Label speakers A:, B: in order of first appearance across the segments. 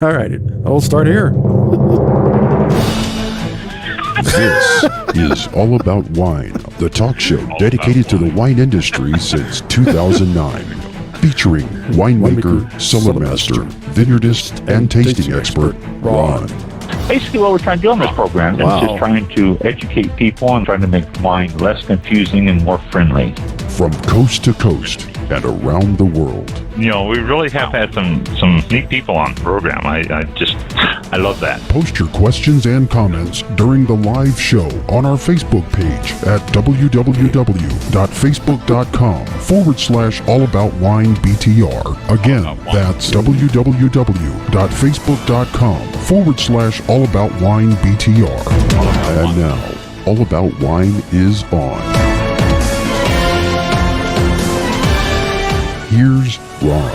A: All right, I'll start here.
B: This is All About Wine, the talk show dedicated to the wine industry since 2009. Featuring winemaker, cellar master, vineyardist, and tasting expert, Ron.
C: Basically, what we're trying to do on this program is just trying to educate people and trying to make wine less confusing and more friendly.
B: From coast to coast and around the world.
C: You know, we really have had some neat people on the program. I love that.
B: Post your questions and comments during the live show on our Facebook page at www.facebook.com/allaboutwinebtr. Again, that's www.facebook.com/allaboutwinebtr. And now, All About Wine is on. Here's Ron.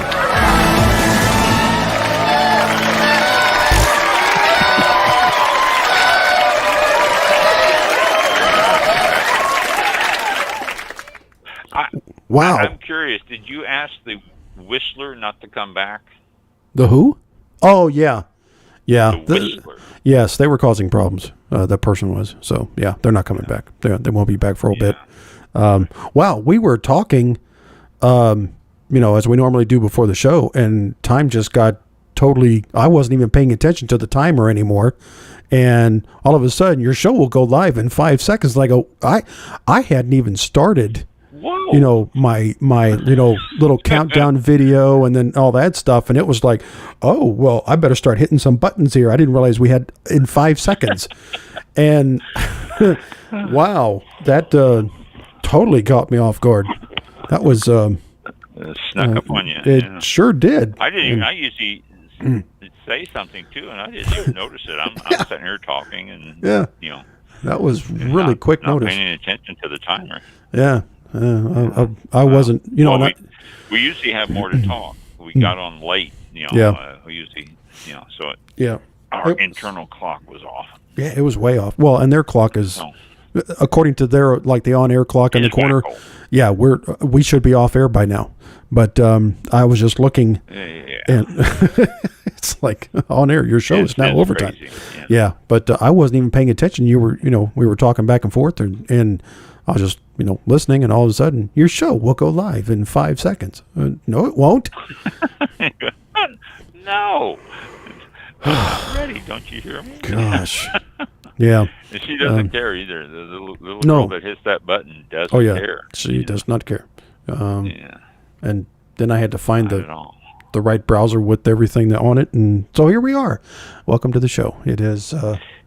A: Wow.
C: I'm curious, did you ask the Whistler not to come back?
A: The who? Oh, yeah. Yeah.
C: The Whistler.
A: Yes, they were causing problems. That person was. So, yeah, they're not coming back. They won't be back for a bit. Wow, we were talking, as we normally do before the show, and time just got totally, I wasn't even paying attention to the timer anymore. And all of a sudden, your show will go live in 5 seconds. And I go, I hadn't even started.
C: Whoa.
A: My little countdown video and then all that stuff. And it was like, oh, well, I better start hitting some buttons here. I didn't realize we had in 5 seconds. And wow, that totally caught me off guard. That was
C: snuck up on you.
A: It sure did.
C: I didn't even, I usually say something too, and I didn't even notice it. I'm sitting here talking and,
A: that was really quick
C: not
A: notice.
C: paying attention to the timer.
A: Yeah. I wasn't,
C: we usually have more to talk. We got on late, we usually, our internal clock was off.
A: Yeah, it was way off. Well, and their clock is, according to their, like the on-air clock in the corner, we should be off air by now. But I was just looking, and it's like on air. Your show is now overtime. Yeah, but I wasn't even paying attention. You were, we were talking back and forth, and I was just, listening, and all of a sudden, your show will go live in 5 seconds. No, it won't.
C: No. I'm ready. Don't you hear me?
A: Gosh. Yeah.
C: And she doesn't care either. The little girl that hits that button doesn't care.
A: She does not care. And then I had to find the right browser with everything on it. And so here we are. Welcome to the show. It is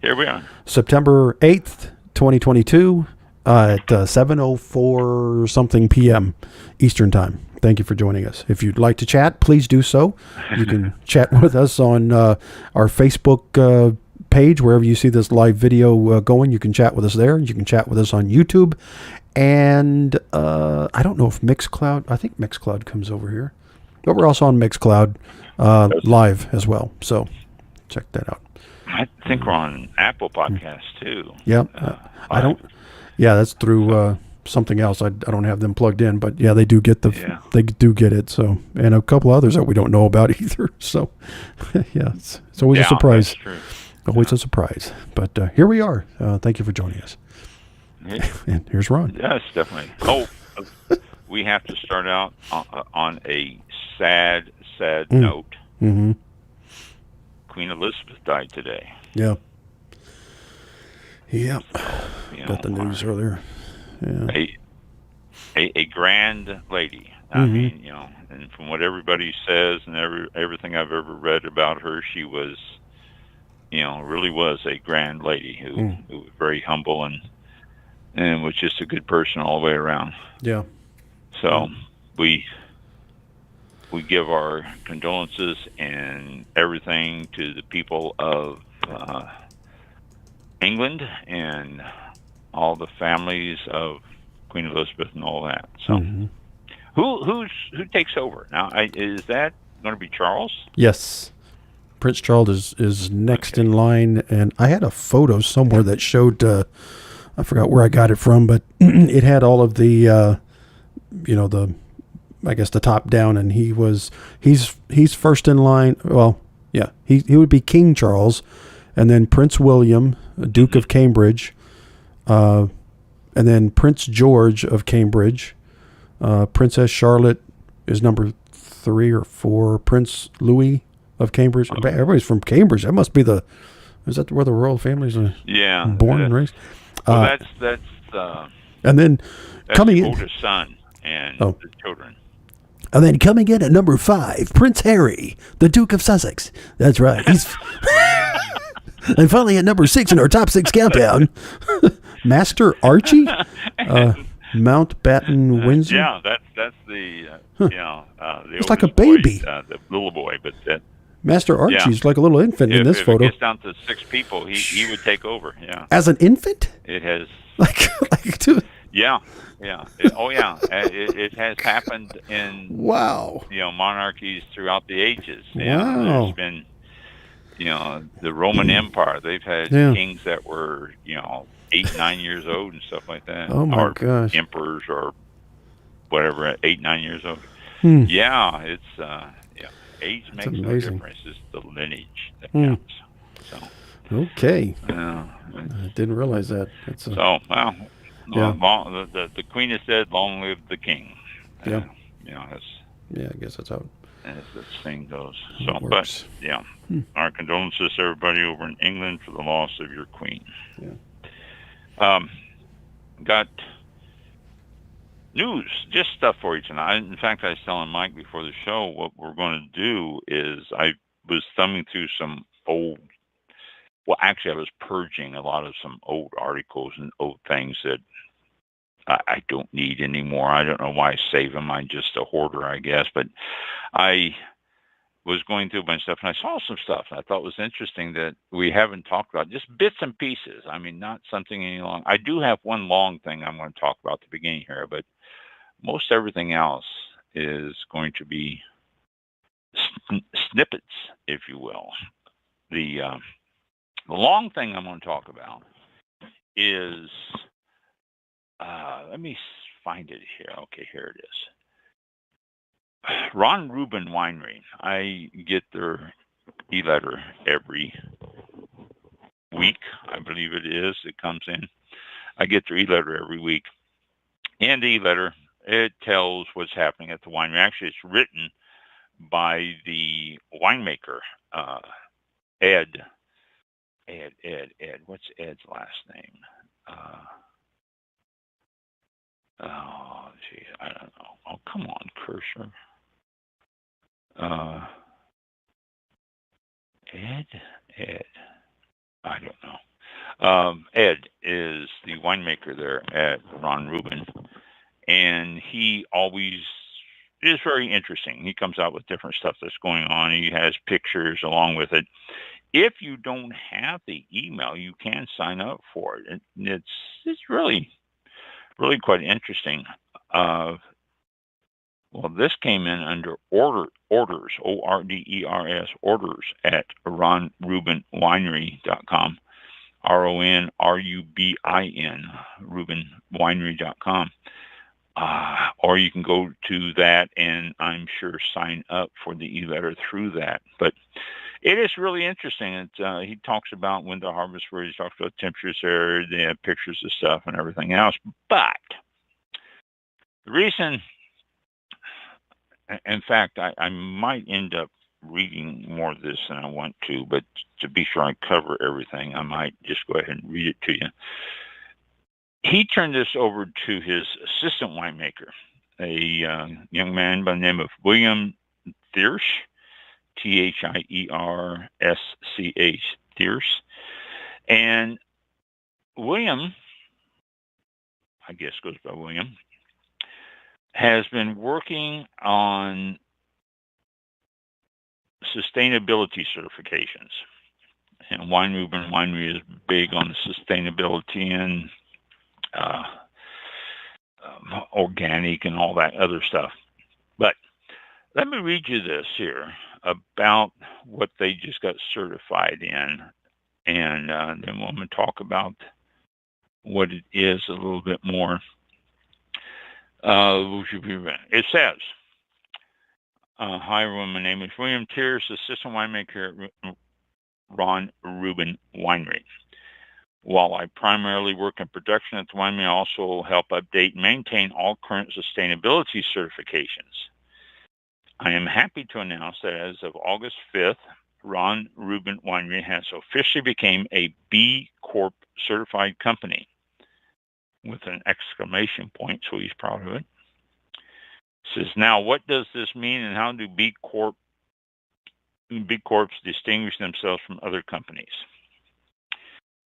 C: here we are.
A: September 8th, 2022 at 7:04 something p.m. Eastern Time. Thank you for joining us. If you'd like to chat, please do so. You can chat with us on our Facebook page, wherever you see this live video going. You can chat with us there. You can chat with us on YouTube. And I don't know if Mixcloud, I think Mixcloud comes over here. But we're also on Mixcloud live as well. So check that out.
C: I think we're on Apple Podcasts too.
A: Yeah. I don't. Yeah, that's through something else. I don't have them plugged in, but yeah, they do get they do get it. So, and a couple others that we don't know about either. So, yeah, it's always a surprise.
C: That's true.
A: Always a surprise. But here we are. Thank you for joining us.
C: Yeah.
A: And here's Ron.
C: Yes, definitely. Oh, we have to start out on a sad note.
A: Mm-hmm.
C: Queen Elizabeth died today.
A: Yeah. Yep. Got the news earlier. Yeah.
C: A grand lady. I mean, and from what everybody says and everything I've ever read about her, she was, really was a grand lady who was very humble and was just a good person all the way around.
A: Yeah.
C: So we give our condolences and everything to the people of England and all the families of Queen Elizabeth and all that. So, who takes over now? Is that going to be Charles?
A: Yes, Prince Charles is next in line, and I had a photo somewhere that showed. I forgot where I got it from, but it had all of the, I guess the top down, and he's first in line. Well, Yeah, he would be King Charles, and then Prince William, Duke of Cambridge, and then Prince George of Cambridge. Princess Charlotte is number 3 or 4. Prince Louis of Cambridge. Everybody's from Cambridge. That must be is that where the royal families are born and raised?
C: Well, that's
A: and then coming
C: the
A: in,
C: oldest son and the children.
A: And then coming in at number 5, Prince Harry, the Duke of Sussex. That's right. He's and finally at number 6 in our top 6 countdown, Master Archie, Mountbatten Windsor.
C: Yeah, that's the the
A: it's like a
C: oldest boy,
A: baby,
C: the little boy. But
A: Master Archie's like a little infant in this photo.
C: If it gets down to 6 people, he would take over. Yeah,
A: as an infant.
C: It has
A: like
C: yeah. It has happened in monarchies throughout the ages. There's been the Roman Empire. They've had kings that were 8, 9 years old and stuff like that.
A: Oh my gosh!
C: Emperors or whatever, 8, 9 years old. Yeah, it's age makes no difference. It's the lineage that counts. So
A: okay, I didn't realize that.
C: The Queen has said, "Long live the King."
A: Yeah,
C: I
A: guess that's how
C: this thing goes. So, but our condolences to everybody over in England for the loss of your Queen.
A: Yeah.
C: Got news, just stuff for you tonight. In fact, I was telling Mike before the show what we're going to do is I was thumbing through some old. Well, actually, I was purging a lot of some old articles and old things that I don't need anymore. I don't know why I save them. I'm just a hoarder, I guess. But I was going through a bunch of stuff, and I saw some stuff I thought was interesting that we haven't talked about, just bits and pieces. I mean, not something any long. I do have one long thing I'm going to talk about at the beginning here, but most everything else is going to be snippets, if you will. The long thing I'm going to talk about is, let me find it here. Okay, here it is. Ron Rubin Winery. I get their e-letter every week. I believe it is. It comes in. I get their e-letter every week. And the e-letter, it tells what's happening at the winery. Actually, it's written by the winemaker, Ed. What's Ed's last name? Oh, geez, I don't know. Oh, come on, cursor. Ed. I don't know. Ed is the winemaker there at Ron Rubin, and he always is very interesting. He comes out with different stuff that's going on. He has pictures along with it. If you don't have the email, you can sign up for it. It's really quite interesting. Well, this came in under orders, ORDERS, orders at ronrubinwinery.com, RONRUBIN, rubinwinery.com. Or you can go to that and I'm sure sign up for the e-letter through that. But it is really interesting. He talks about when the harvest was, he talks about temperatures there, they have pictures of stuff and everything else. But the reason, in fact, I might end up reading more of this than I want to, but to be sure I cover everything, I might just go ahead and read it to you. He turned this over to his assistant winemaker, a young man by the name of William Thiersch, Thiersch, Thiersch. And William, I guess goes by William, has been working on sustainability certifications. And Wine Rubin Winery is big on sustainability and organic and all that other stuff. But let me read you this here about what they just got certified in, and then we're going to talk about what it is a little bit more. It says, Hi, everyone. My name is William Tiers, assistant winemaker at Ron Rubin Winery. While I primarily work in production at the winery, I also help update and maintain all current sustainability certifications. I am happy to announce that as of August 5th, Ron Rubin Winery has officially become a B Corp certified company with an exclamation point, so he's proud of it. Says, now what does this mean and how do B Corps distinguish themselves from other companies?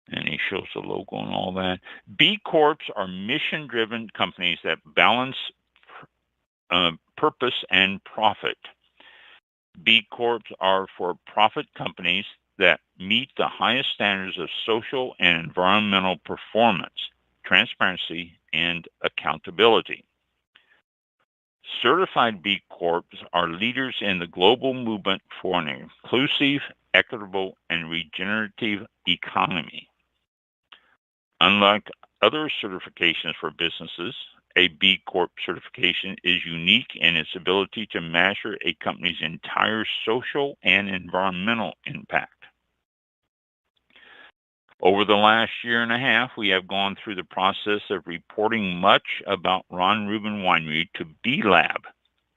C: And he shows the logo and all that. B Corps are mission-driven companies that balance purpose and profit. B Corps are for-profit companies that meet the highest standards of social and environmental performance, transparency, and accountability. Certified B Corps are leaders in the global movement for an inclusive, equitable, and regenerative economy. Unlike other certifications for businesses, a B Corp certification is unique in its ability to measure a company's entire social and environmental impact. Over the last year and a half, we have gone through the process of reporting much about Ron Rubin Winery to B Lab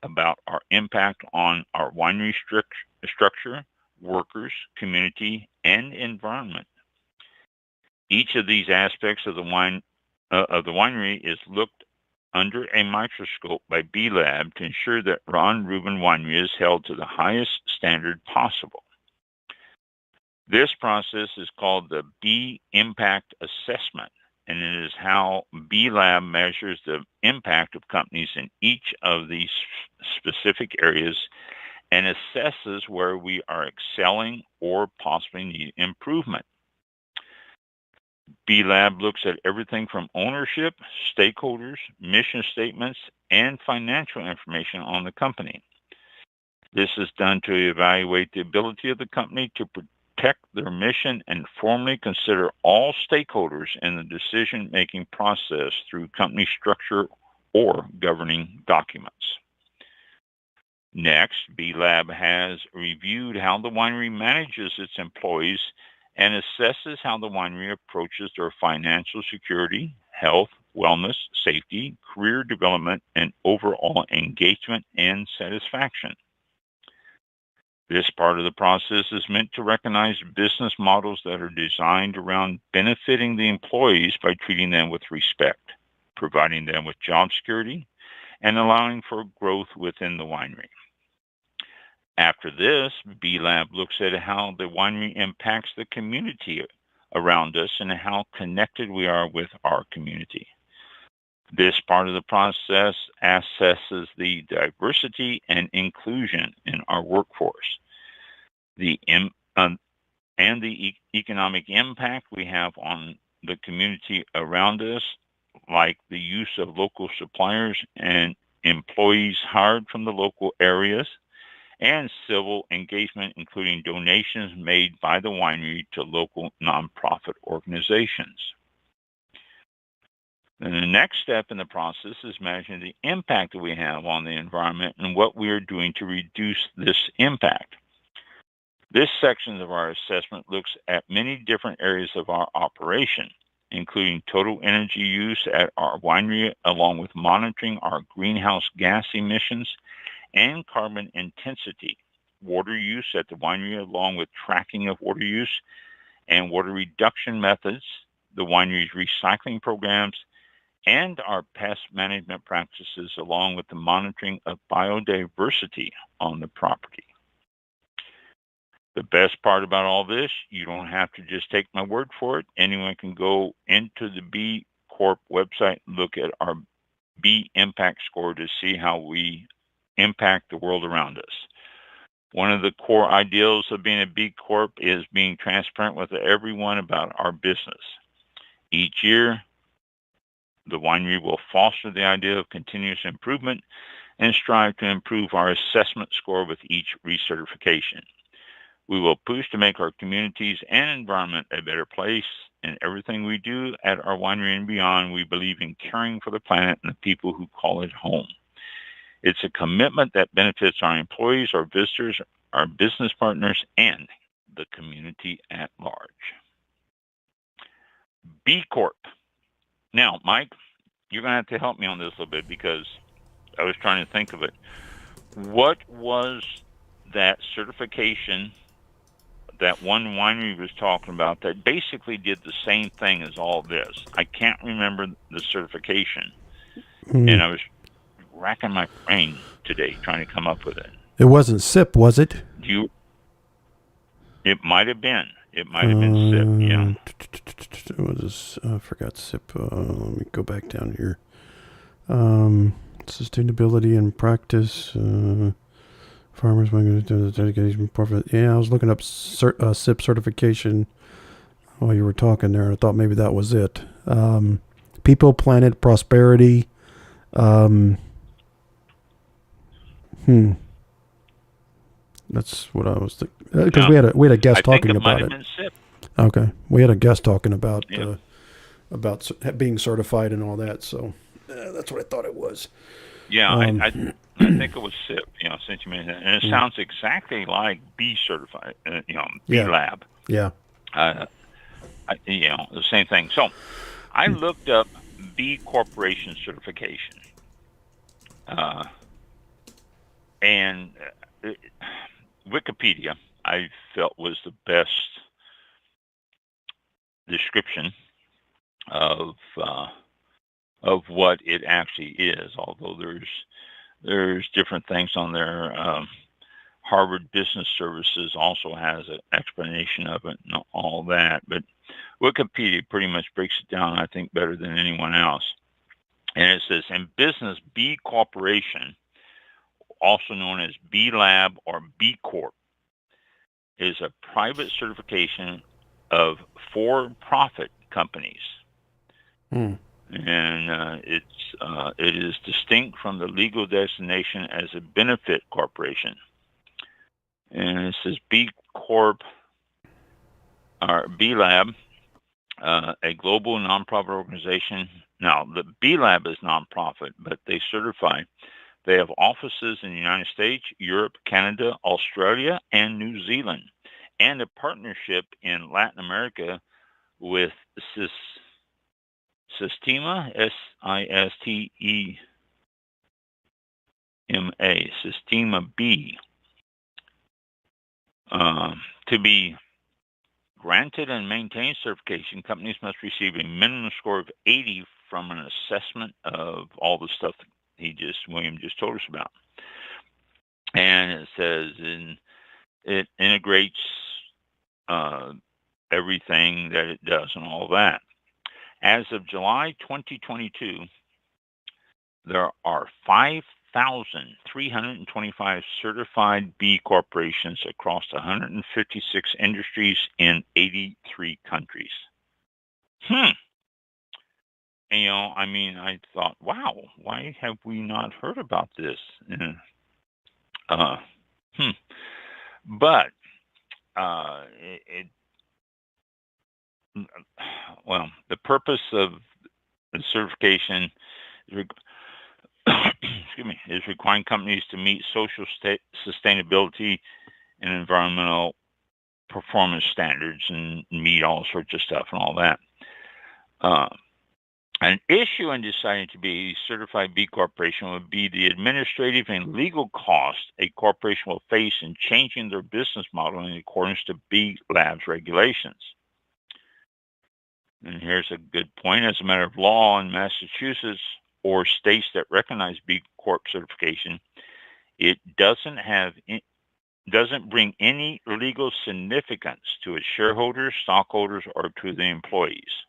C: about our impact on our winery structure, workers, community, and environment. Each of these aspects of the winery is looked under a microscope by B Lab to ensure that Ron Rubin Winery is held to the highest standard possible. This process is called the B Impact Assessment, and it is how B Lab measures the impact of companies in each of these specific areas and assesses where we are excelling or possibly need improvement. B Lab looks at everything from ownership, stakeholders, mission statements, and financial information on the company. This is done to evaluate the ability of the company to protect their mission and formally consider all stakeholders in the decision-making process through company structure or governing documents. Next, B Lab has reviewed how the winery manages its employees and assesses how the winery approaches their financial security, health, wellness, safety, career development, and overall engagement and satisfaction. This part of the process is meant to recognize business models that are designed around benefiting the employees by treating them with respect, providing them with job security, and allowing for growth within the winery. After this, B Lab looks at how the winery impacts the community around us and how connected we are with our community. This part of the process assesses the diversity and inclusion in our workforce, and the economic impact we have on the community around us, like the use of local suppliers and employees hired from the local areas, and civil engagement, including donations made by the winery to local nonprofit organizations. And the next step in the process is measuring the impact that we have on the environment and what we are doing to reduce this impact. This section of our assessment looks at many different areas of our operation, including total energy use at our winery, along with monitoring our greenhouse gas emissions and carbon intensity, water use at the winery, along with tracking of water use and water reduction methods, the winery's recycling programs, and our pest management practices, along with the monitoring of biodiversity on the property. The best part about all this, you don't have to just take my word for it. Anyone can go into the B Corp website and look at our B Impact score to see how we impact the world around us. One of the core ideals of being a B Corp is being transparent with everyone about our business. Each year, the winery will foster the idea of continuous improvement and strive to improve our assessment score with each recertification. We will push to make our communities and environment a better place. In everything we do at our winery and beyond, we believe in caring for the planet and the people who call it home. It's a commitment that benefits our employees, our visitors, our business partners, and the community at large. B Corp. Now, Mike, you're going to have to help me on this a little bit because I was trying to think of it. What was that certification that one winery was talking about that basically did the same thing as all this? I can't remember the certification, and I was racking my brain today trying to come up with it.
A: It wasn't SIP, was it?
C: It might have been. It might have been SIP, yeah.
A: What is, I forgot SIP. Let me go back down here. Sustainability and practice. Farmers dedication profit. Yeah, I was looking up SIP certification while you were talking there. I thought maybe that was it. People, planet, prosperity. That's what I was thinking. Because we had a guest talking about it.
C: SIP.
A: Okay, we had a guest talking about being certified and all that. So that's what I thought it was.
C: Yeah, I think it was SIP. Since you mentioned that, and it sounds exactly like B certified. B Lab.
A: Yeah.
C: The same thing. So I looked up B Corporation certification, and Wikipedia I felt was the best description of what it actually is. Although there's different things on there. Harvard Business Services also has an explanation of it and all that, but Wikipedia pretty much breaks it down, I think, better than anyone else. And it says, in business, B Corporation, also known as B Lab or B Corp, is a private certification of for-profit companies. And it is distinct from the legal designation as a benefit corporation. And it says B Corp or B Lab, a global nonprofit organization. Now, the B Lab is nonprofit, but they certify. They have offices in the United States, Europe, Canada, Australia, and New Zealand, and a partnership in Latin America with Sistema, Sistema, Sistema B. To be granted and maintained certification, companies must receive a minimum score of 80 from an assessment of all the stuff that William just told us about. And it says it integrates everything that it does and all that. As of July 2022, there are 5,325 certified B corporations across 156 industries in 83 countries. And, I thought, wow, why have we not heard about this? But the purpose of the certification is is requiring companies to meet social sustainability and environmental performance standards and meet all sorts of stuff and all that. An issue in deciding to be a certified B corporation would be the administrative and legal costs a corporation will face in changing their business model in accordance to B Lab's regulations. And here's a good point. As a matter of law in Massachusetts or states that recognize B Corp certification, it doesn't bring any legal significance to its shareholders, stockholders, or to the employees.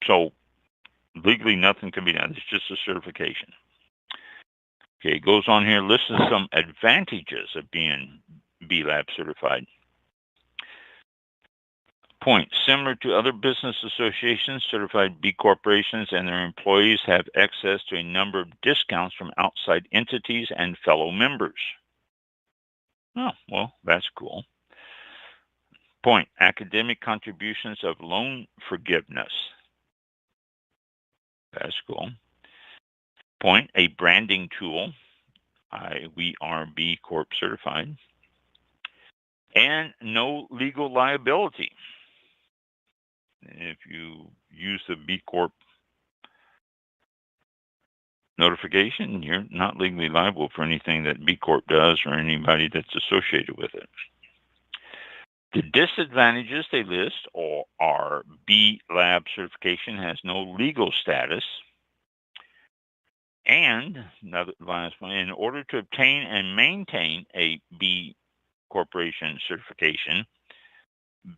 C: So legally, nothing can be done. It's just a certification. Okay, it goes on here, lists some advantages of being B Lab certified. Point, similar to other business associations, certified B corporations and their employees have access to a number of discounts from outside entities and fellow members. Oh, well, that's cool. Point, academic contributions of loan forgiveness. That's cool. Point, a branding tool. We are B Corp certified. And no legal liability. If you use the B Corp notification, you're not legally liable for anything that B Corp does or anybody that's associated with it. The disadvantages they list are B Lab certification has no legal status. And another last one, in order to obtain and maintain a B Corporation certification,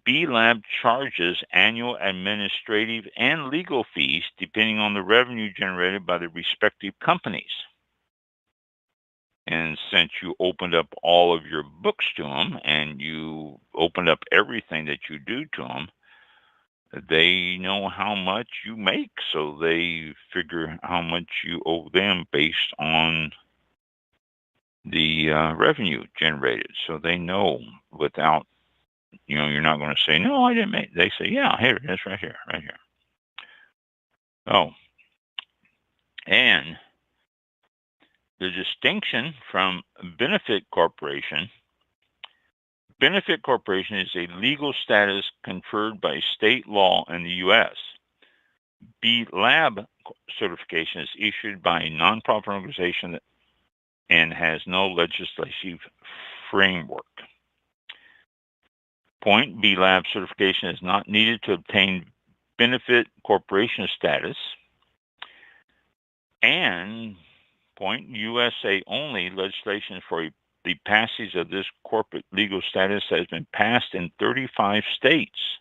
C: B Lab charges annual administrative and legal fees depending on the revenue generated by the respective companies. And since you opened up all of your books to them and you opened up everything that you do to them, they know how much you make, so they figure how much you owe them based on the revenue generated. So they know without, you're not going to say, no, I didn't make. They say, yeah, here it is, right here, right here. Oh, and the distinction from benefit corporation. Benefit corporation is a legal status conferred by state law in the U.S. B Lab certification is issued by a nonprofit organization and has no legislative framework. Point, B Lab certification is not needed to obtain benefit corporation status. And point, USA only legislation for the passage of this corporate legal status has been passed in 35 states,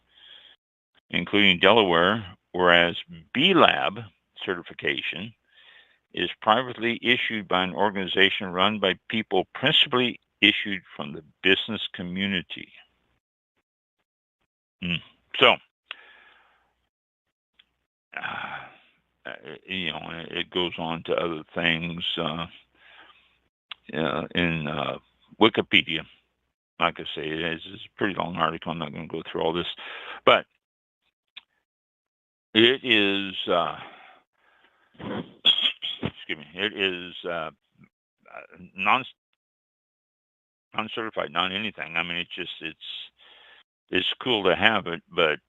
C: including Delaware, whereas B Lab certification is privately issued by an organization run by people principally issued from the business community. So, it goes on to other things in Wikipedia. Like I say, it's a pretty long article. I'm not going to go through all this, but it is excuse me. It is non-certified, non anything. I mean, it's cool to have it, but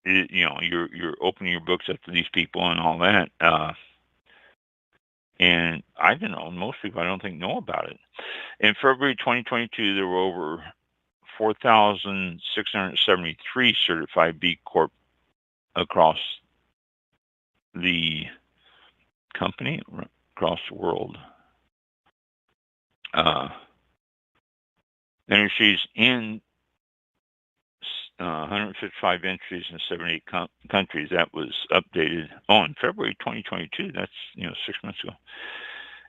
C: you're opening your books up to these people and all that. And I don't know, most people I don't think know about it. In February 2022, there were over 4,673 certified B Corp across the company, across the world. Industries in 155 entries in 78 countries. That was updated in February 2022. That's 6 months ago,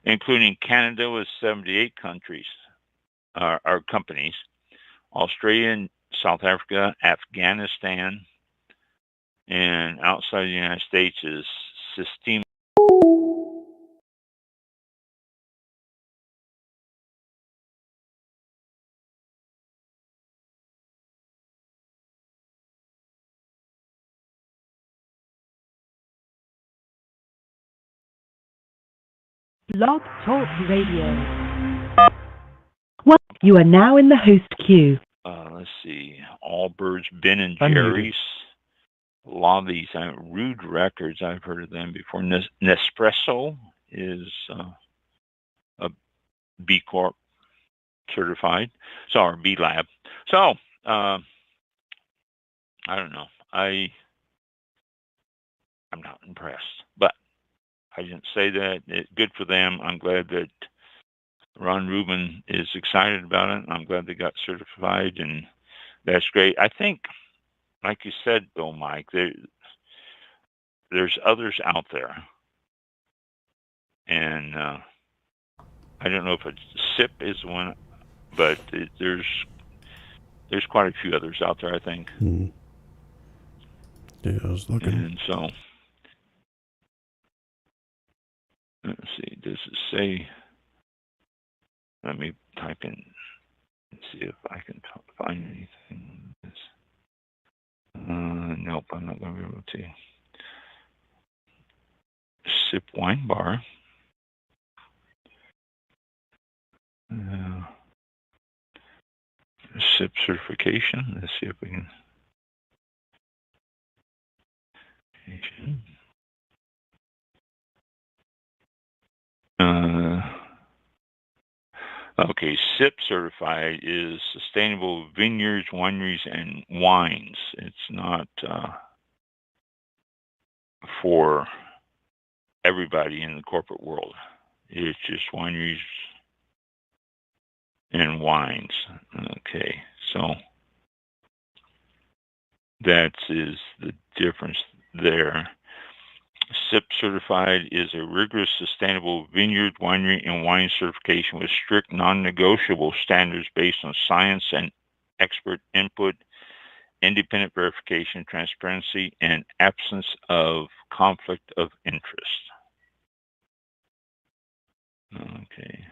C: including Canada with 78 countries, or companies, Australia, South Africa, Afghanistan, and outside the United States is Systema.
D: Blog Talk Radio. Well, you are now in the host queue.
C: Let's see. Allbirds, Ben and Jerry's. A lot of these Rude Records, I've heard of them before. Nespresso is a B Corp certified. Sorry, B Lab. So, I don't know. I'm not impressed, but I didn't say that. It's good for them. I'm glad that Ron Rubin is excited about it. I'm glad they got certified, and that's great. I think, like you said, though, Mike, there's others out there, and I don't know if it's SIP is one, but there's quite a few others out there, I think.
A: Yeah, I was looking.
C: And so, let's see. Does it say? Let me type in and see if I can find anything. Nope, I'm not going to be able to. Sip Wine Bar. Sip certification. Let's see if we can. Okay, SIP certified is Sustainable Vineyards, Wineries, and Wines. It's not for everybody in the corporate world. It's just wineries and wines. Okay, so that is the difference there. SIP certified is a rigorous sustainable vineyard, winery, and wine certification with strict non-negotiable standards based on science and expert input, independent verification, transparency, and absence of conflict of interest. Okay.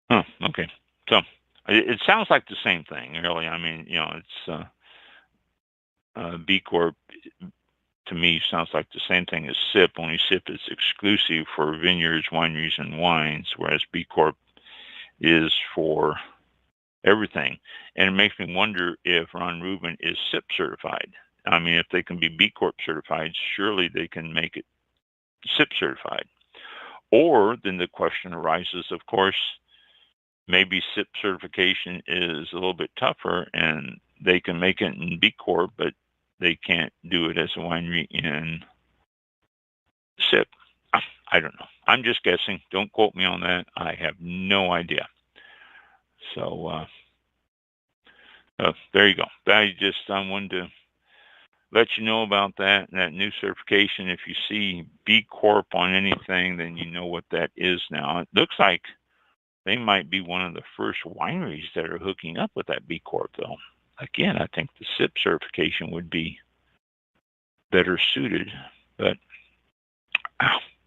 C: Oh, okay. So it sounds like the same thing, really. I mean, it's B Corp. To me, sounds like the same thing as SIP, only SIP is exclusive for vineyards, wineries, and wines, whereas B Corp is for everything. And it makes me wonder if Ron Rubin is SIP certified. I mean, if they can be B Corp certified, surely they can make it SIP certified. Or then the question arises, of course, maybe SIP certification is a little bit tougher and they can make it in B Corp, but they can't do it as a winery in SIP. I don't know. I'm just guessing. Don't quote me on that. I have no idea. So there you go. I wanted to let you know about that new certification. If you see B Corp on anything, then you know what that is now. It looks like they might be one of the first wineries that are hooking up with that B Corp, though. Again, I think the SIP certification would be better suited, but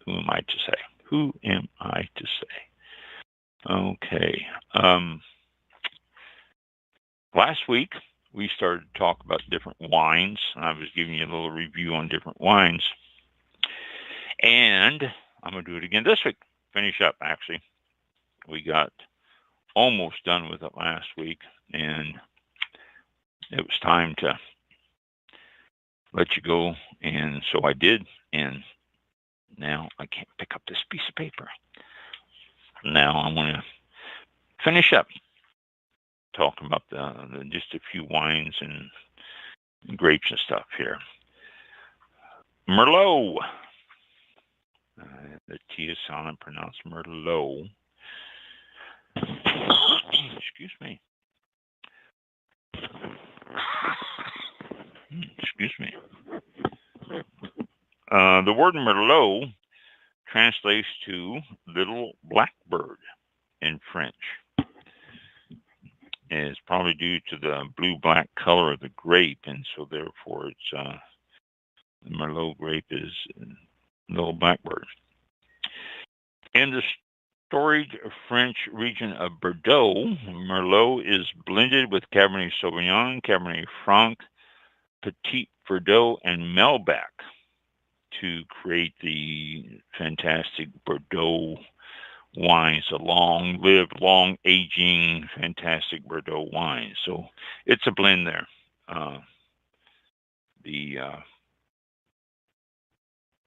C: who am I to say? Who am I to say? Okay. Last week, we started to talk about different wines. I was giving you a little review on different wines. And I'm going to do it again this week. Finish up, actually. We got almost done with it last week, and it was time to let you go, and so I did, and now I can't pick up this piece of paper. Now I want to finish up talking about the just a few wines and grapes and stuff here. Merlot. The T is silent, pronounced Merlot. Excuse me. Excuse me. The word Merlot translates to little blackbird in French. And it's probably due to the blue-black color of the grape, and so therefore it's the Merlot grape is little blackbird. In the storied French region of Bordeaux, Merlot is blended with Cabernet Sauvignon, Cabernet Franc, Petit Verdot, and Malbec to create the fantastic Bordeaux wines, a long-lived, long-aging, fantastic Bordeaux wine. So it's a blend there. The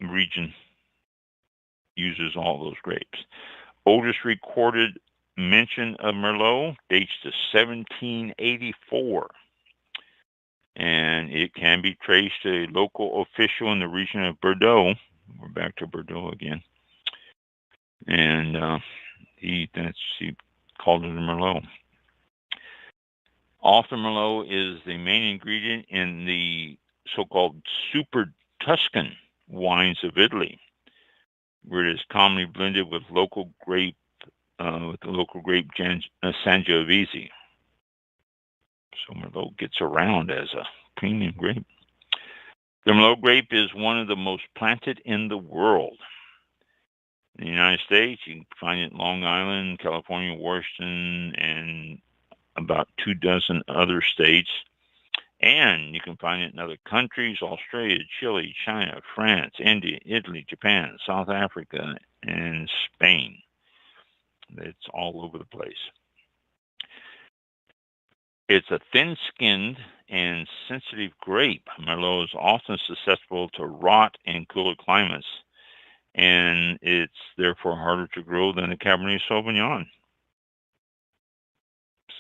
C: region uses all those grapes. Oldest recorded mention of Merlot dates to 1784. And it can be traced to a local official in the region of Bordeaux. We're back to Bordeaux again. And he called it a Merlot. Often Merlot is the main ingredient in the so-called super Tuscan wines of Italy, where it is commonly blended with the local grape Sangiovese. So Merlot gets around as a premium grape. The Merlot grape is one of the most planted in the world. In the United States, you can find it in Long Island, California, Washington, and about 24 other states. And you can find it in other countries: Australia, Chile, China, France, India, Italy, Japan, South Africa, and Spain. It's all over the place. It's a thin-skinned and sensitive grape. Merlot is often susceptible to rot in cooler climates, and it's therefore harder to grow than the Cabernet Sauvignon.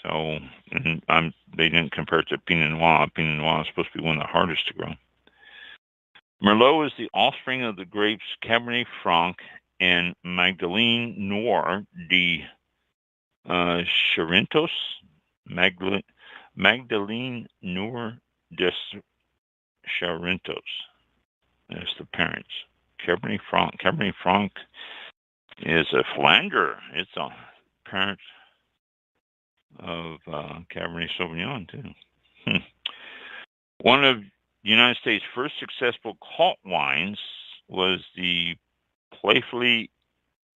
C: So, they didn't compare it to Pinot Noir. Pinot Noir is supposed to be one of the hardest to grow. Merlot is the offspring of the grapes Cabernet Franc and Magdalene Noir de Charentos. Magdalene Noir de Charentos. That's the parents. Cabernet Franc. Cabernet Franc is a Philander. It's a parent of Cabernet Sauvignon, too. One of the United States' first successful cult wines was the playfully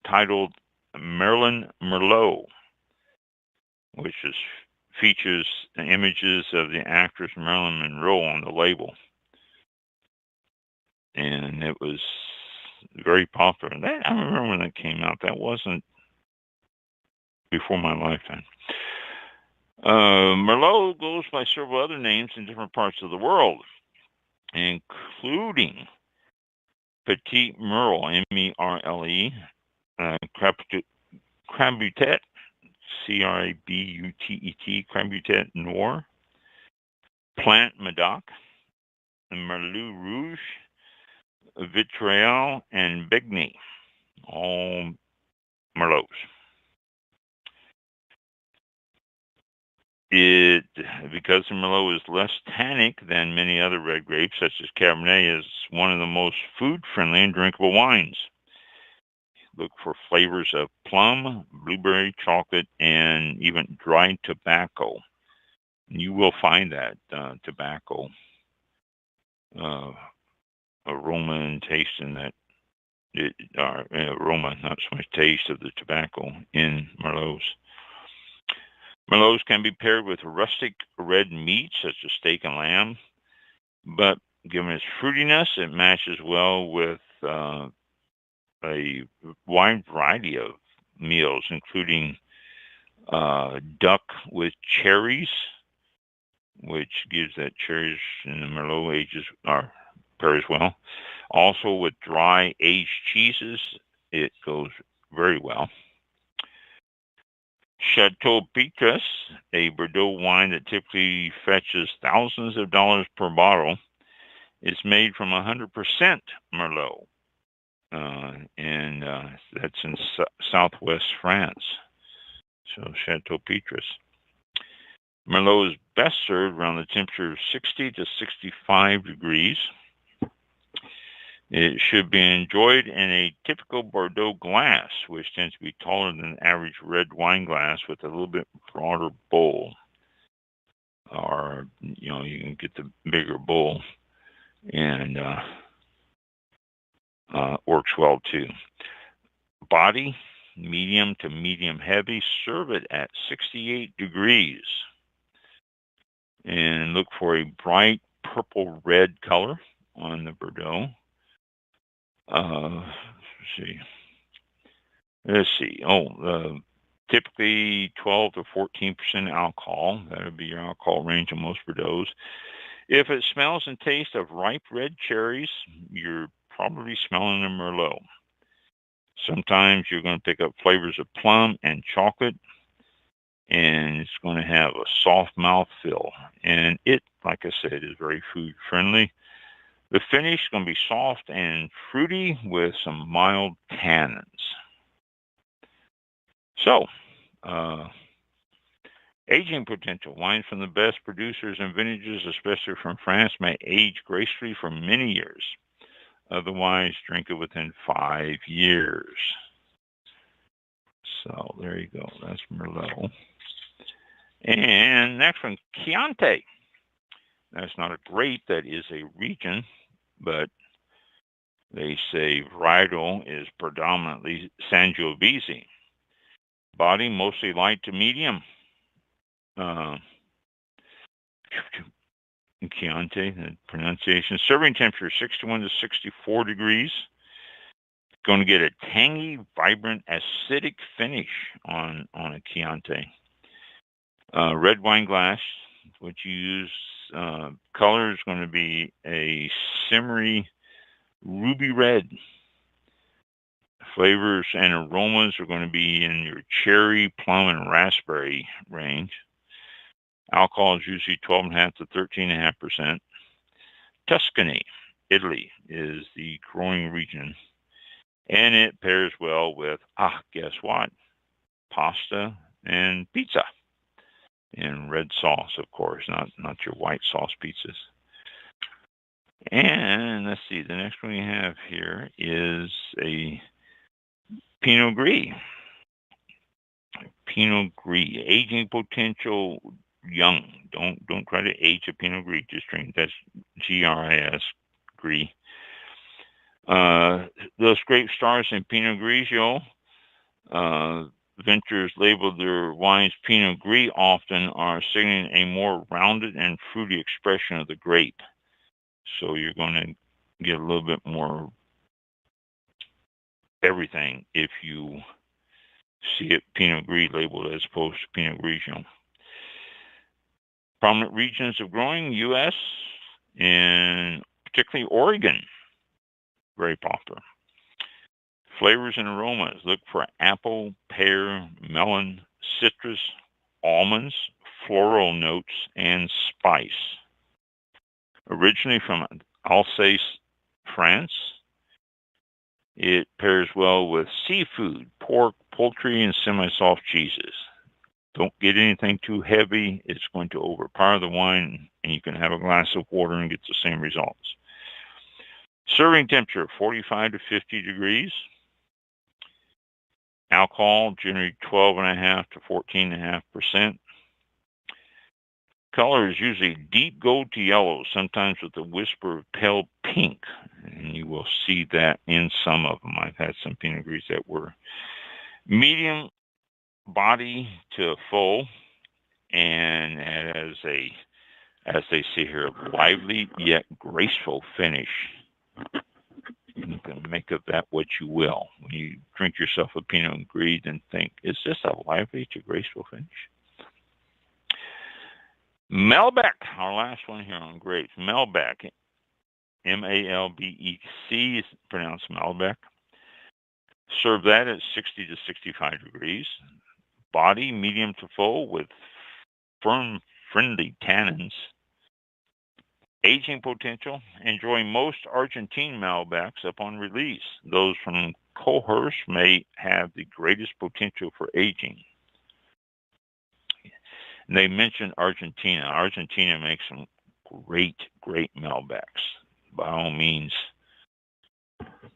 C: titled Marilyn Merlot, which features images of the actress Marilyn Monroe on the label. And it was very popular. I remember when that came out. That wasn't before my lifetime. Merlot goes by several other names in different parts of the world, including Petit Merle, M-E-R-L-E, Crabutet, C-R-A-B-U-T-E-T, Crabutet Noir, Plant Medoc, Merlot Rouge, Vitriol, and Begny, all Merlots. Because the Merlot is less tannic than many other red grapes, such as Cabernet, is one of the most food-friendly and drinkable wines. Look for flavors of plum, blueberry, chocolate, and even dried tobacco. You will find that tobacco aroma and taste in that. Aroma, not so much taste of the tobacco in Merlots. Merlots can be paired with rustic red meats such as steak and lamb, but given its fruitiness, it matches well with a wide variety of meals, including duck with cherries, which gives that cherries in the Merlot ages are pairs well. Also with dry aged cheeses, it goes very well. Chateau Petrus, a Bordeaux wine that typically fetches thousands of dollars per bottle, is made from 100% Merlot, and that's in southwest France. So Chateau Petrus. Merlot is best served around the temperature of 60 to 65 degrees. It should be enjoyed in a typical Bordeaux glass, which tends to be taller than an average red wine glass with a little bit broader bowl. Or, you can get the bigger bowl, and works well too. Body, medium to medium heavy. Serve it at 68 degrees. And look for a bright purple-red color on the Bordeaux. Let's see. Typically 12 to 14% alcohol. That would be your alcohol range on most Bordeaux. If it smells and tastes of ripe red cherries, you're probably smelling a Merlot. Sometimes you're going to pick up flavors of plum and chocolate, and it's going to have a soft mouthfeel. And it, like I said, is very food friendly. The finish is going to be soft and fruity with some mild tannins. So, aging potential. Wines from the best producers and vintages, especially from France, may age gracefully for many years. Otherwise, drink it within 5 years. So, there you go. That's Merlot. And next one, Chianti. That's not a grape, that is a region, but they say varietal is predominantly Sangiovese. Body mostly light to medium. Chianti, the pronunciation. Serving temperature 61 to 64 degrees. Going to get a tangy, vibrant, acidic finish on a Chianti. Red wine glass, what you use. Color is going to be a shimmery ruby red. Flavors and aromas are going to be in your cherry, plum, and raspberry range. Alcohol is usually 12.5 to 13.5%. Tuscany, Italy, is the growing region, and it pairs well with, guess what? Pasta and pizza. In red sauce, of course, not your white sauce pizzas. And let's see, the next one we have here is a Pinot Gris. Pinot Gris, aging potential, young. Don't try to age a Pinot Gris. Just drink. That's Gris, Gris. Those grape stars in Pinot Grigio. Vintners label their wines Pinot Gris often are signaling a more rounded and fruity expression of the grape. So you're going to get a little bit more everything if you see it Pinot Gris labeled as opposed to Pinot Grigio. Prominent regions of growing, U.S., and particularly Oregon, very popular. Flavors and aromas, look for apple, pear, melon, citrus, almonds, floral notes, and spice. Originally from Alsace, France, it pairs well with seafood, pork, poultry, and semi-soft cheeses. Don't get anything too heavy. It's going to overpower the wine, and you can have a glass of water and get the same results. Serving temperature, 45 to 50 degrees. Alcohol, generally 12.5 to 14.5%. Color is usually deep gold to yellow, sometimes with a whisper of pale pink. And you will see that in some of them. I've had some Pinot Gris that were medium body to full, and as they say here, lively yet graceful finish. You can make of that what you will. When you drink yourself a Pinot Gris and think, is this a lively to graceful finish? Malbec, our last one here on grapes. Malbec, M-A-L-B-E-C, is pronounced Malbec. Serve that at 60 to 65 degrees. Body, medium to full, with firm, friendly tannins. Aging potential, enjoy most Argentine Malbecs upon release. Those from Cohorst may have the greatest potential for aging. And they mentioned Argentina. Argentina makes some great Malbecs. By all means,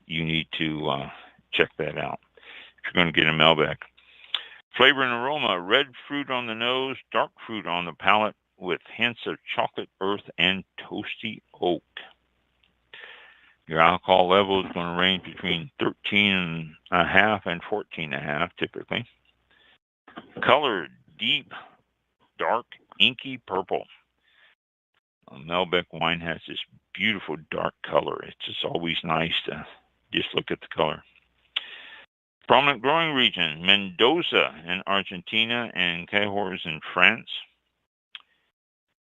C: you need to check that out if you're going to get a Malbec. Flavor and aroma, red fruit on the nose, dark fruit on the palate, with hints of chocolate earth and toasty oak. Your alcohol level is going to range between 13.5 and 14.5 typically. Color, deep, dark, inky purple. A Malbec wine has this beautiful dark color. It's just always nice to just look at the color. Prominent growing region, Mendoza in Argentina and Cahors in France.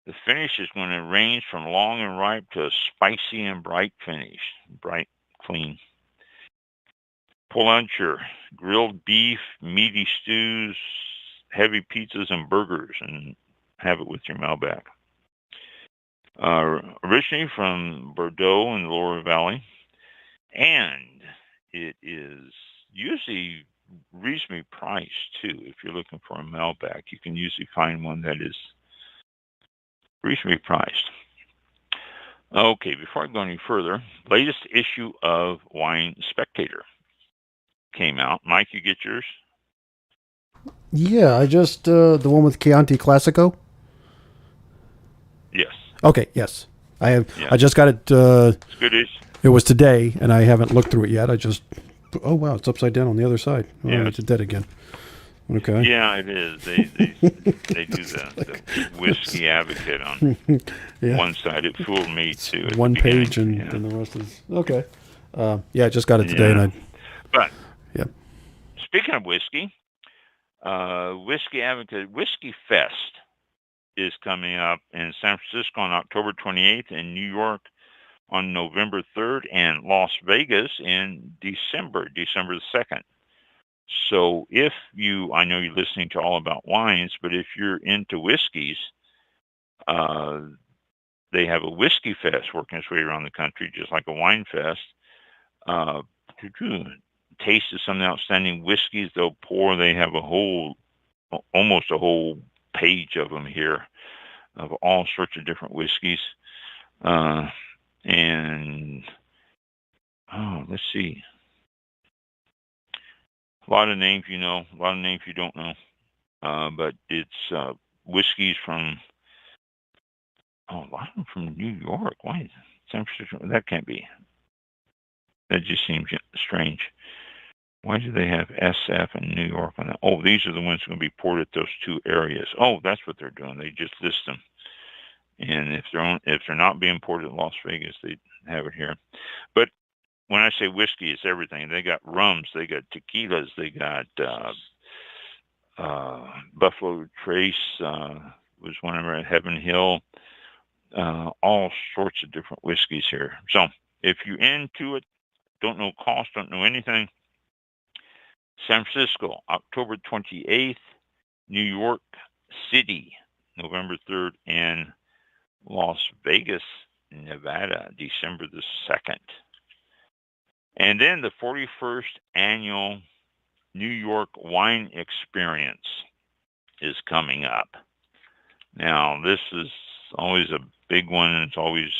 C: The finish is going to range from long and ripe to a spicy and bright finish. Bright, clean. Pull out your grilled beef, meaty stews, heavy pizzas, and burgers, and have it with your Malbec. Originally from Bordeaux in the Loire Valley, and it is usually reasonably priced, too. If you're looking for a Malbec, you can usually find one that is reasonably priced. Okay, before I go any further, latest issue of Wine Spectator came out. Mike, you get yours?
A: Yeah, I just, the one with Chianti Classico?
C: Yes.
A: Okay, yes. I have.
C: Yeah.
A: I just got it.
C: It's good issue.
A: It was today, and I haven't looked through it yet. I just, oh wow, it's upside down on the other side. Oh,
C: Yeah.
A: it's dead again. Okay.
C: Yeah, it is. They do the whiskey advocate on
A: Yeah.
C: one side. It fooled me too at
A: One
C: the beginning.
A: page and,
C: Yeah.
A: and the rest is okay. Yeah, I just got it today,
C: Yeah.
A: and
C: But
A: yeah.
C: speaking of whiskey, Whiskey Advocate Whiskey Fest is coming up in San Francisco on October 28th, in New York on November 3rd, and Las Vegas in December the 2nd. So I know you're listening to All About Wines, but if you're into whiskeys, they have a whiskey fest working its way around the country, just like a wine fest. Taste of some outstanding whiskeys they'll pour. They have almost a whole page of them here, of all sorts of different whiskeys. And let's see, a lot of names you know, a lot of names you don't know. But it's whiskeys from a lot of them from New York. Why is San Francisco? That can't be. That just seems strange. Why do they have SF in New York on that? Oh, these are the ones going to be poured at those two areas. Oh, that's what they're doing. They just list them. And if they're not being poured at Las Vegas, they have it here. But when I say whiskey, it's everything. They got rums, they got tequilas, they got Buffalo Trace was one of them at Heaven Hill. All sorts of different whiskeys here. So if you're into it, don't know cost, don't know anything, San Francisco, October 28th, New York City, November 3rd, and Las Vegas, Nevada, December the 2nd. And then the 41st annual New York Wine Experience is coming up. Now, this is always a big one, and it's always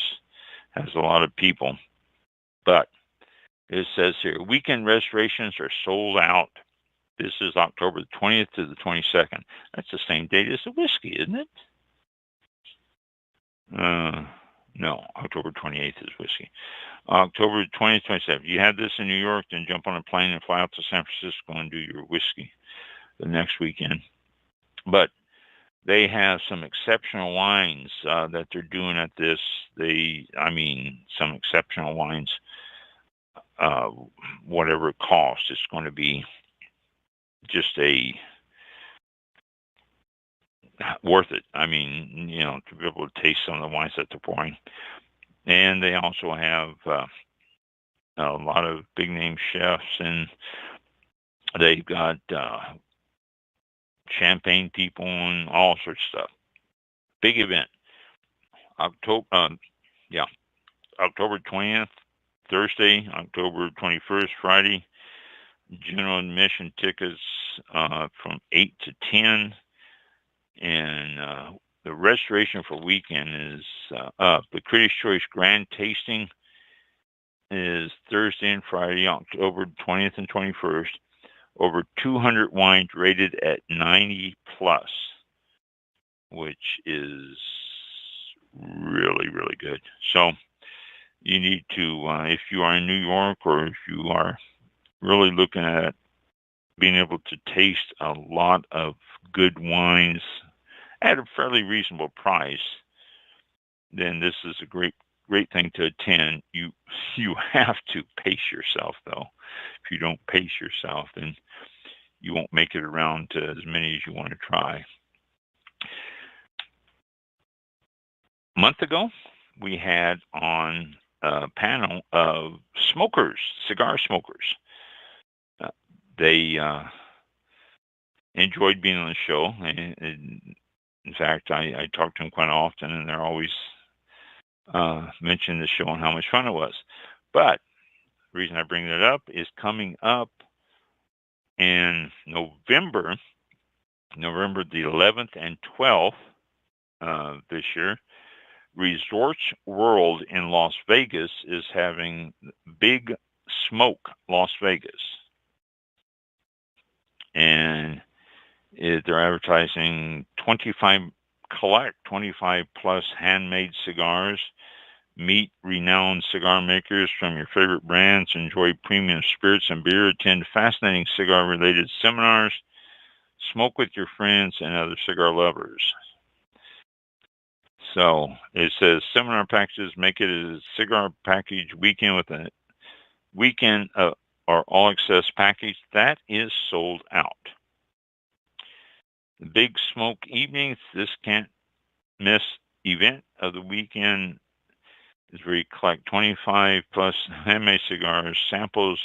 C: has a lot of people. But it says here, weekend reservations are sold out. This is October the 20th to the 22nd. That's the same date as the whiskey, isn't it? No, October 28th is whiskey. October 20th, 27th. If you have this in New York, then jump on a plane and fly out to San Francisco and do your whiskey the next weekend. But they have some exceptional wines that they're doing at this. Some exceptional wines. Whatever it costs, it's going to be just worth it. To be able to taste some of the wines that they're pouring. And they also have a lot of big name chefs, and they've got champagne people and all sorts of stuff. Big event. October 20th, Thursday, October 21st, Friday. General admission tickets from 8 to 10. And the registration for weekend is up. The Critics' Choice Grand Tasting is Thursday and Friday, October 20th and 21st. Over 200 wines rated at 90 plus, which is really, really good. So you need to, if you are in New York, or if you are really looking at being able to taste a lot of good wines at a fairly reasonable price, then this is a great thing to attend. You have to pace yourself, though. If you don't pace yourself, then you won't make it around to as many as you want to try. A month ago, we had on a panel of cigar smokers. They enjoyed being on the show. And in fact, I talk to them quite often, and they're always mentioning the show and how much fun it was. But the reason I bring that up is coming up in November the 11th and 12th this year, Resorts World in Las Vegas is having Big Smoke Las Vegas. And they're advertising 25 plus handmade cigars. Meet renowned cigar makers from your favorite brands. Enjoy premium spirits and beer. Attend fascinating cigar-related seminars. Smoke with your friends and other cigar lovers. So it says seminar packages, make it a cigar package weekend with a weekend or all access package. That is sold out. The Big Smoke Evenings, this can't miss event of the weekend is where you collect 25 plus handmade cigars, samples,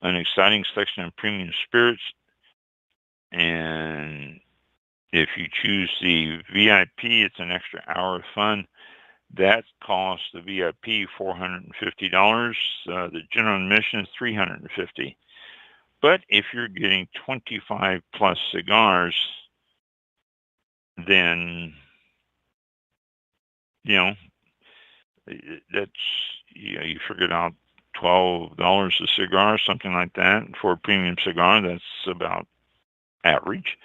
C: an exciting selection of premium spirits, and if you choose the VIP, it's an extra hour of fun. That costs the VIP $450. The general admission is $350. But if you're getting 25 plus cigars, then that's you figured out $12 a cigar, something like that, for a premium cigar. That's about average.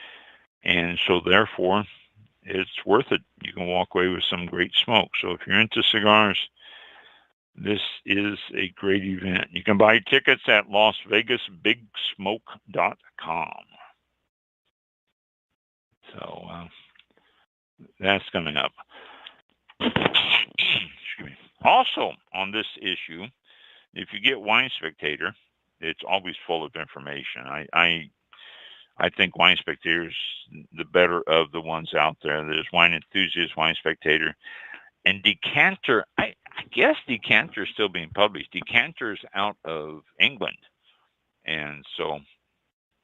C: And so therefore, it's worth it. You can walk away with some great smoke. So if you're into cigars, this is a great event. You can buy tickets at LasVegasBigSmoke.com. So that's coming up. Excuse me. Also on this issue, if you get Wine Spectator, it's always full of information. I think Wine Spectator is the better of the ones out there. There's Wine Enthusiast, Wine Spectator, and Decanter. I guess Decanter is still being published. Decanter is out of England. And so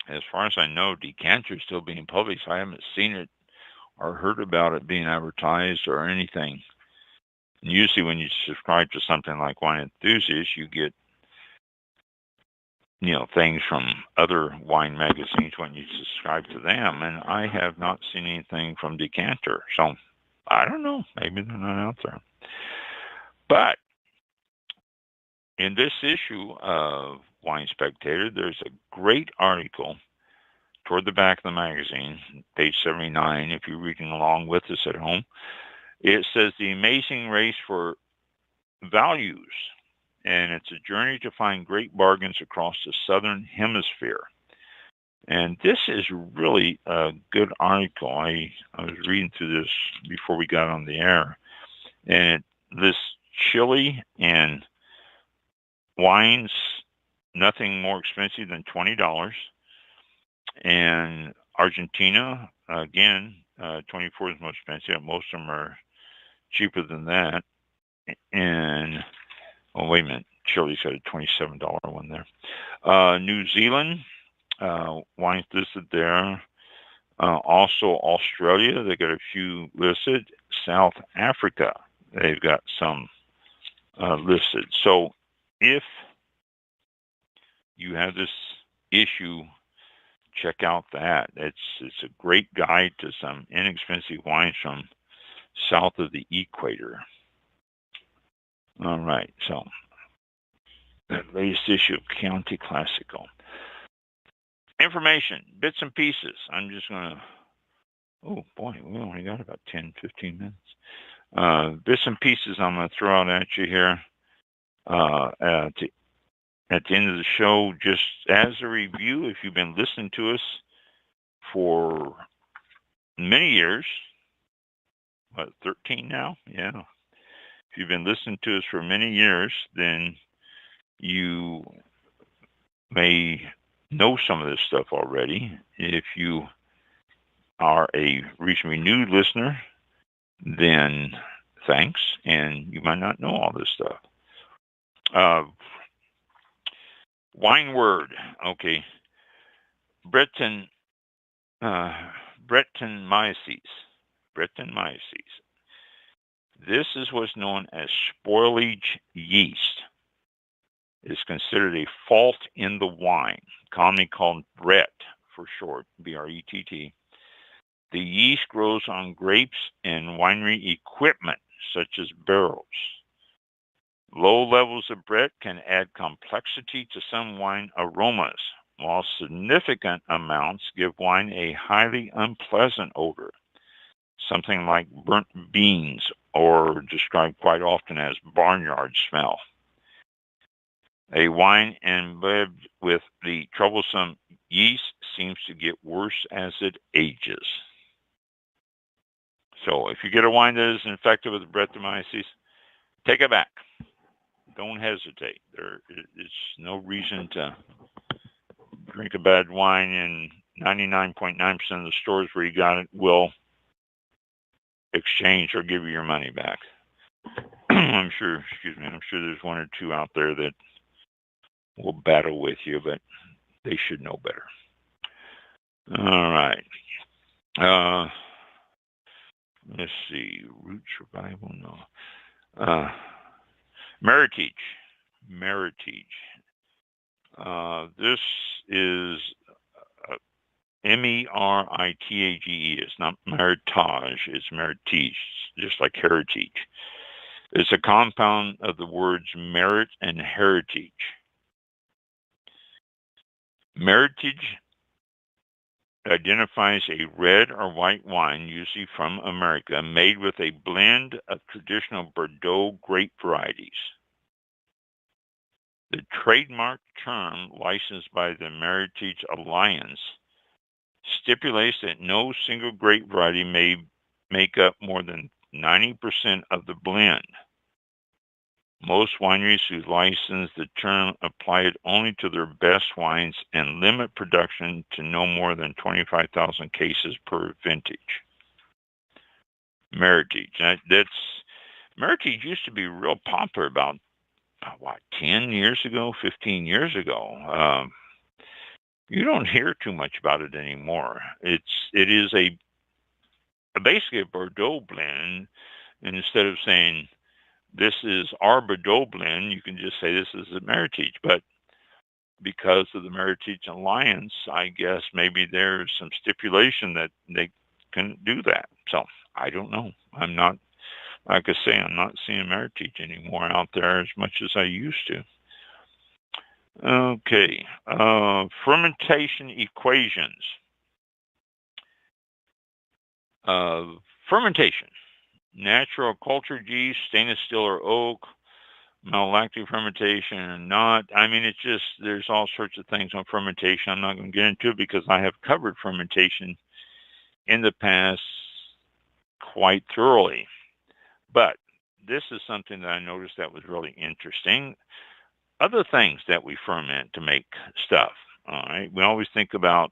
C: as far as I know, Decanter is still being published. I haven't seen it or heard about it being advertised or anything. And usually when you subscribe to something like Wine Enthusiast, you get things from other wine magazines when you subscribe to them, and I have not seen anything from Decanter. So I don't know. Maybe they're not out there. But in this issue of Wine Spectator, there's a great article toward the back of the magazine, page 79, if you're reading along with us at home. It says The Amazing Race for Values. And it's a journey to find great bargains across the Southern Hemisphere. And this is really a good article. I was reading through this before we got on the air. And it lists Chile and wines, nothing more expensive than $20. And Argentina, again, 24 is most expensive. Most of them are cheaper than that. And oh, wait a minute. Chile's got a $27 one there. New Zealand, wines listed there. Also Australia, they got a few listed. South Africa, they've got some listed. So if you have this issue, check out that. It's a great guide to some inexpensive wines from south of the equator. All right, so that latest issue of Chianti Classico. Information, bits and pieces. I'm just going to, oh boy, we only got about 10, 15 minutes. Bits and pieces I'm going to throw out at you here at the end of the show, just as a review. If you've been listening to us for many years, 13 now? Yeah. If you've been listening to us for many years, then you may know some of this stuff already. If you are a recently new listener, then thanks, and you might not know all this stuff. Wine word, okay. Brettanomyces. This is what's known as spoilage yeast. It's considered a fault in the wine, commonly called Brett for short, B-R-E-T-T. The yeast grows on grapes and winery equipment, such as barrels. Low levels of Brett can add complexity to some wine aromas, while significant amounts give wine a highly unpleasant odor, something like burnt beans, or described quite often as barnyard smell. A wine imbibed with the troublesome yeast seems to get worse as it ages. So if you get a wine that is infected with Brettanomyces, take it back. Don't hesitate. There is no reason to drink a bad wine, and 99.9% of the stores where you got it will exchange or give you your money back. I'm sure there's one or two out there that will battle with you, but they should know better. All right. Let's see. Root survival, no. Meritage. This is Meritage. It's not meritage. It's meritage, just like heritage. It's a compound of the words merit and heritage. Meritage identifies a red or white wine, usually from America, made with a blend of traditional Bordeaux grape varieties. The trademark term licensed by the Meritage Alliance stipulates that no single grape variety may make up more than 90% of the blend. Most wineries who license the term apply it only to their best wines and limit production to no more than 25,000 cases per vintage. Meritage. Meritage used to be real popular about 10 years ago, 15 years ago. You don't hear too much about it anymore. It is basically a Bordeaux blend, and instead of saying this is our Bordeaux blend, you can just say this is a Meritage. But because of the Meritage Alliance, I guess maybe there's some stipulation that they can do that. So I don't know. I'm not, like I say, I'm not seeing Meritage anymore out there as much as I used to. Okay, fermentation equations. Fermentation. Natural cultured yeast, stainless steel or oak, malolactic fermentation or not. I mean, it's just, there's all sorts of things on fermentation. I'm not going to get into it because I have covered fermentation in the past quite thoroughly. But this is something that I noticed that was really interesting. Other things that we ferment to make stuff. All right. We always think about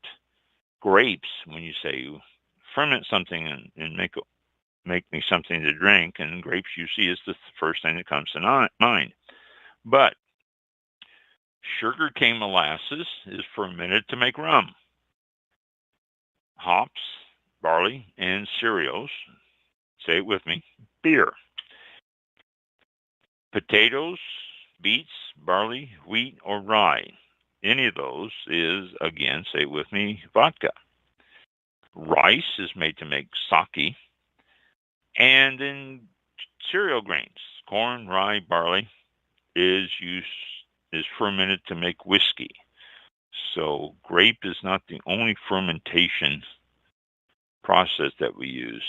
C: grapes when you say ferment something and make me something to drink, and grapes usually is the first thing that comes to mind. But sugarcane molasses is fermented to make rum. Hops, barley, and cereals, say it with me, beer. Potatoes, beets, barley, wheat, or rye. Any of those is, again, say it with me, vodka. Rice is made to make sake. And then cereal grains, corn, rye, barley, is fermented to make whiskey. So grape is not the only fermentation process that we use.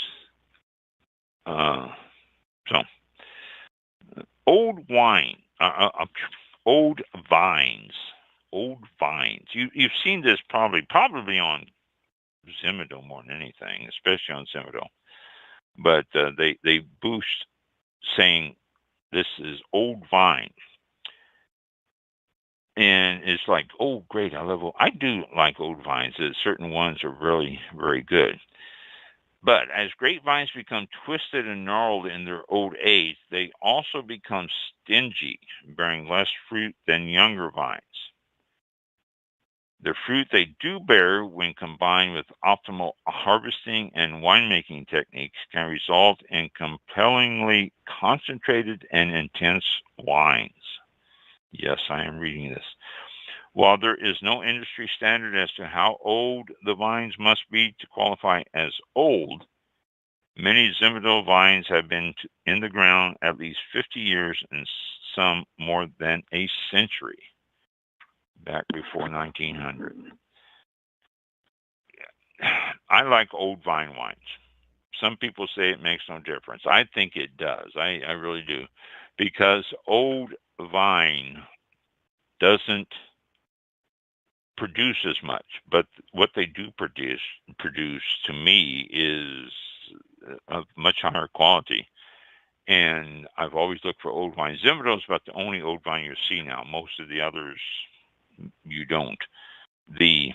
C: Old wine, old vines. You've seen this probably on Zimato more than anything, especially on Zimato. But they boost saying this is old vine. And it's like, oh, great, I do like old vines. Certain ones are really very good. But as grapevines become twisted and gnarled in their old age, they also become stingy, bearing less fruit than younger vines. The fruit they do bear, when combined with optimal harvesting and winemaking techniques, can result in compellingly concentrated and intense wines. Yes, I am reading this. While there is no industry standard as to how old the vines must be to qualify as old, many Zimato vines have been in the ground at least 50 years and some more than a century. Back before 1900. I like old vine wines. Some people say it makes no difference. I think it does. I really do. Because old vine doesn't produce as much, but what they do produce to me is of much higher quality. And I've always looked for old wine. Zinfandel is about the only old wine you see now. Most of the others you don't. The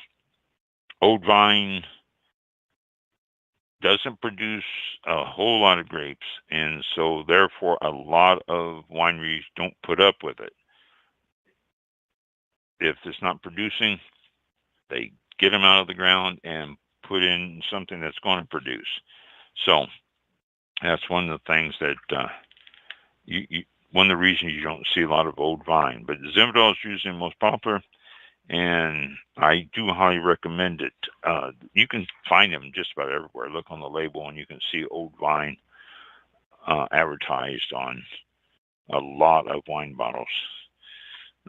C: old vine doesn't produce a whole lot of grapes, and so therefore a lot of wineries don't put up with it. If it's not producing, they get them out of the ground and put in something that's going to produce. So that's one of the things that one of the reasons you don't see a lot of old vine. But Zinfandel is usually the most popular, and I do highly recommend it. You can find them just about everywhere. Look on the label, and you can see old vine advertised on a lot of wine bottles.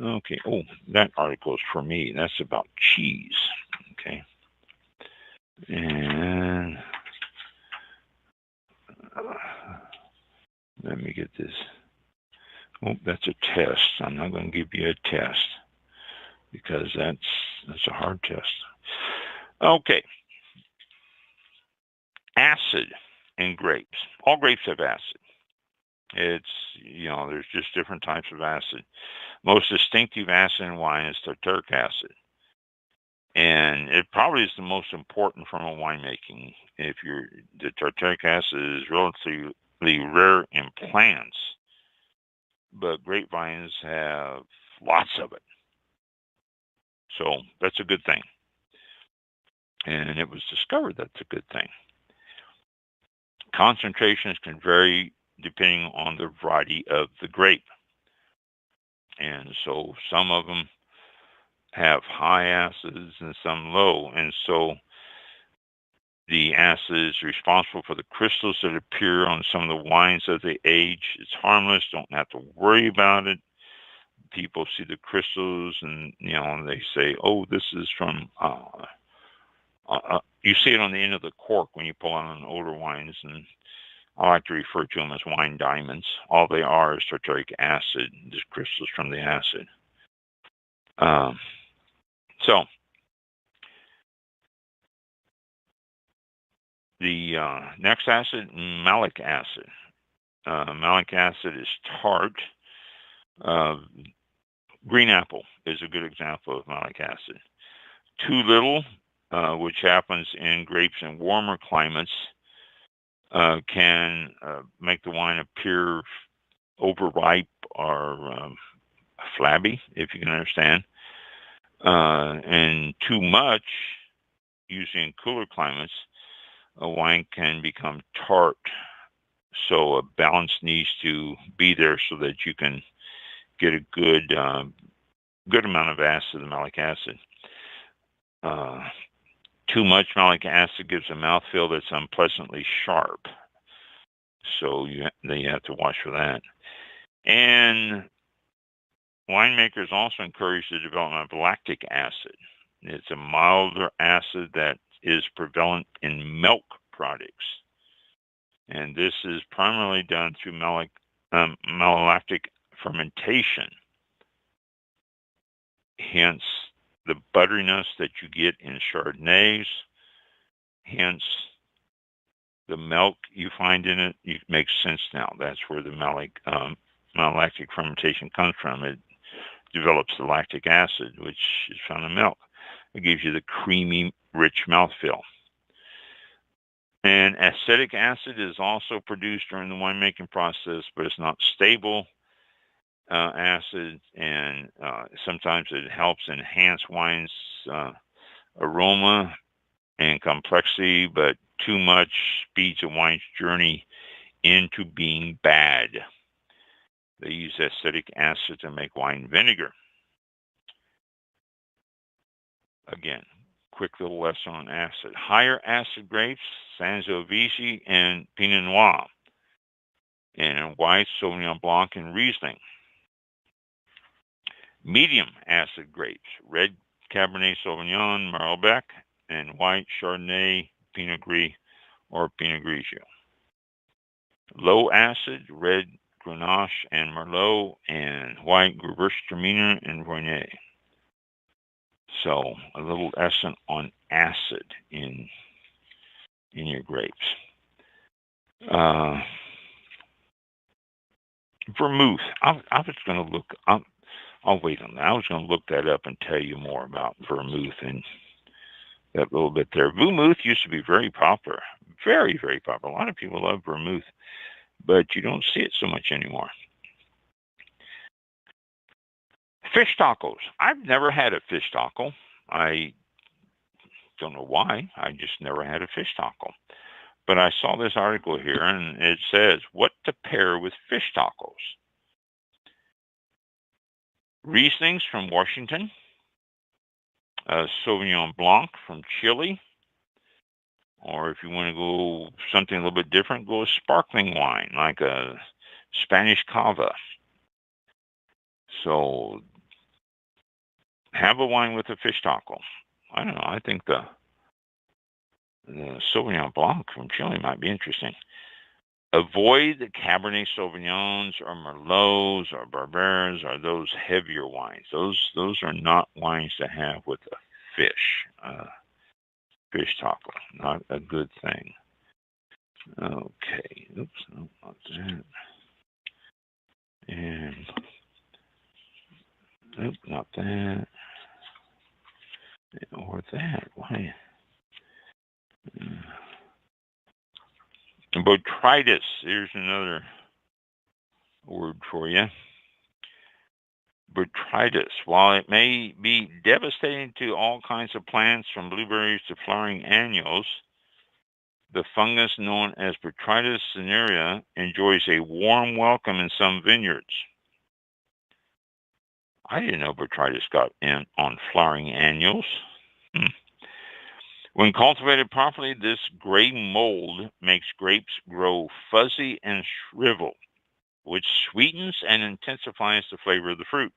C: Okay. Oh, that article is for me. That's about cheese. Okay. And let me get this. Oh, that's a test. I'm not going to give you a test because that's a hard test. Okay. Acid in grapes. All grapes have acid. It's, there's just different types of acid. Most distinctive acid in wine is tartaric acid. And it probably is the most important form of winemaking. The tartaric acid is relatively rare in plants, but grapevines have lots of it. So that's a good thing. And it was discovered that's a good thing. Concentrations can vary depending on the variety of the grape. And so some of them have high acids and some low. And so the acid is responsible for the crystals that appear on some of the wines as they age. It's harmless. Don't have to worry about it. People see the crystals and, and they say, oh, this is from, you see it on the end of the cork when you pull on older wines. And I like to refer to them as wine diamonds. All they are is tartaric acid, just crystals from the acid. So the next acid, malic acid. Malic acid is tart. Green apple is a good example of malic acid. Too little, which happens in grapes in warmer climates, can make the wine appear overripe or flabby, if you can understand. And too much, usually in cooler climates, a wine can become tart. So a balance needs to be there so that you can get a good amount of acid, the malic acid. Too much malic acid gives a mouthfeel that's unpleasantly sharp. So you have to watch for that. And winemakers also encourage the development of lactic acid. It's a milder acid that is prevalent in milk products. And this is primarily done through malolactic fermentation. Hence the butteriness that you get in Chardonnays, hence the milk you find in it. It makes sense now. That's where the malolactic fermentation comes from. It develops the lactic acid, which is found in milk. It gives you the creamy, rich mouthfeel. And acetic acid is also produced during the winemaking process, but it's not stable acid, and sometimes it helps enhance wine's aroma and complexity, but too much speeds a wine's journey into being bad. They use acetic acid to make wine vinegar. Again, quick little lesson on acid. Higher acid grapes, Sangiovese and Pinot Noir, and white, Sauvignon Blanc, and Riesling. Medium acid grapes, red Cabernet Sauvignon, Malbec, and white Chardonnay, Pinot Gris, or Pinot Grigio. Low acid, red Grenache and Merlot, and white Gewürztraminer and Rosé. So a little essence on acid in your grapes. Vermouth. I was going to look. I'll wait on that. I was going to look that up and tell you more about vermouth and that little bit there. Vermouth used to be very popular. Very, very popular. A lot of people love vermouth, but you don't see it so much anymore. Fish tacos. I've never had a fish taco. I don't know why. I just never had a fish taco. But I saw this article here, and it says what to pair with fish tacos. Rieslings from Washington, Sauvignon Blanc from Chile, or if you want to go something a little bit different, go with sparkling wine, like a Spanish cava. So have a wine with a fish taco. I don't know. I think the Sauvignon Blanc from Chile might be interesting. Avoid the Cabernet Sauvignons or Merlots or Barberas or those heavier wines. Those are not wines to have with a fish taco. Not a good thing. Okay. Oops, no, not that. And nope, not that. Or that. Why? Botrytis. Here's another word for you. Botrytis. While it may be devastating to all kinds of plants, from blueberries to flowering annuals, the fungus known as Botrytis cinerea enjoys a warm welcome in some vineyards. I didn't know Botrytis got in on flowering annuals. When cultivated properly, this gray mold makes grapes grow fuzzy and shrivel, which sweetens and intensifies the flavor of the fruit.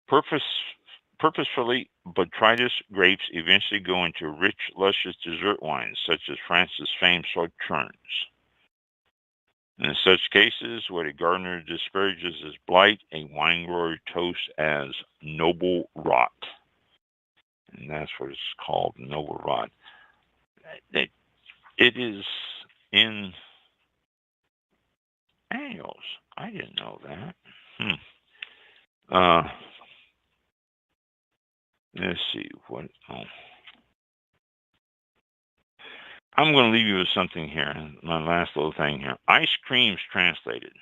C: Purposefully, Botrytis grapes eventually go into rich, luscious dessert wines, such as France's famed Sauternes. In such cases, what a gardener disparages as blight, a wine grower toasts as noble rot. And that's what it's called, noble rot. It is in annuals. I didn't know that. Let's see. I'm going to leave you with something here. My last little thing here. Ice creams translated.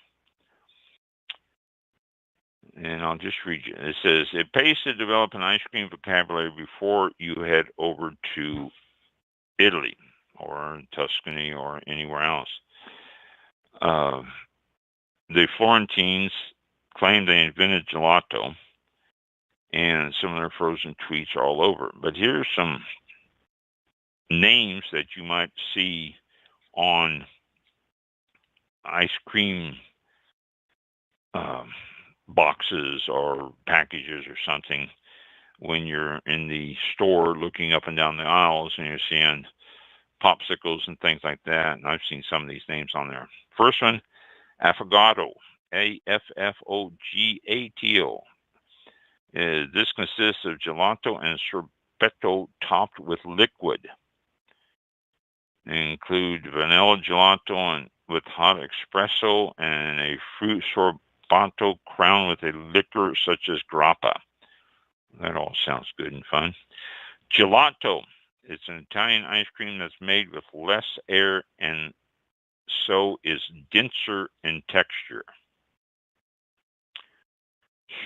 C: And I'll just read you. It says, it pays to develop an ice cream vocabulary before you head over to Italy or Tuscany or anywhere else. The Florentines claim they invented gelato, and some of their frozen treats are all over. But here's some names that you might see on ice cream boxes or packages or something when you're in the store looking up and down the aisles and you're seeing popsicles and things like that. And I've seen some of these names on there. First one, affogato, Affogato. This consists of gelato and sorbetto topped with liquid. They include vanilla gelato and with hot espresso and a fruit sorbetto crowned with a liquor such as grappa. That all sounds good and fun. Gelato. It's an Italian ice cream that's made with less air and so is denser in texture.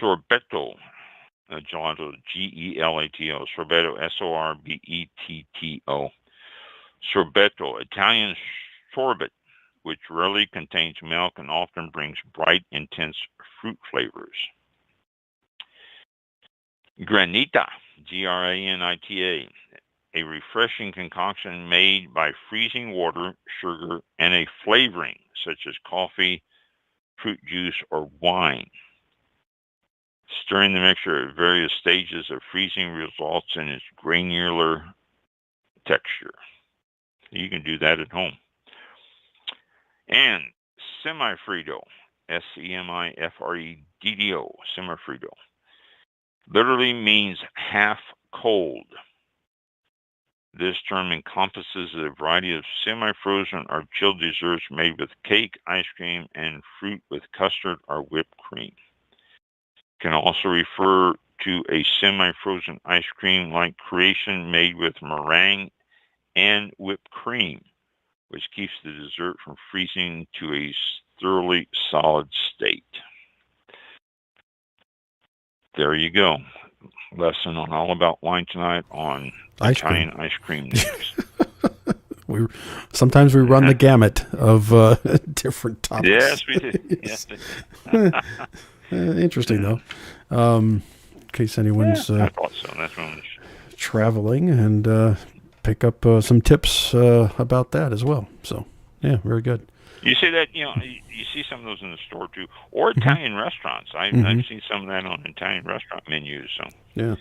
C: Sorbetto. Gelato, Gelato. Sorbetto, Sorbetto. Sorbetto, Italian sorbet, which rarely contains milk and often brings bright, intense fruit flavors. Granita, Granita, a refreshing concoction made by freezing water, sugar, and a flavoring such as coffee, fruit juice, or wine. Stirring the mixture at various stages of freezing results in its granular texture. You can do that at home. And semifreddo, semifreddo, semifreddo, literally means half cold. This term encompasses a variety of semi-frozen or chilled desserts made with cake, ice cream, and fruit with custard or whipped cream. It can also refer to a semi-frozen ice cream-like creation made with meringue and whipped cream, which keeps the dessert from freezing to a thoroughly solid state. There you go. Lesson on All About Wine tonight on Italian ice cream news.
A: Sometimes we run the gamut of different topics.
C: Yes, we do.
A: Yes. Interesting, though. In case anyone's
C: I thought so. That's what I'm
A: traveling and pick up some tips about that as well. So, yeah, very good.
C: You see that, you see some of those in the store too, or Italian restaurants. I've seen some of that on Italian restaurant menus. So
A: yeah,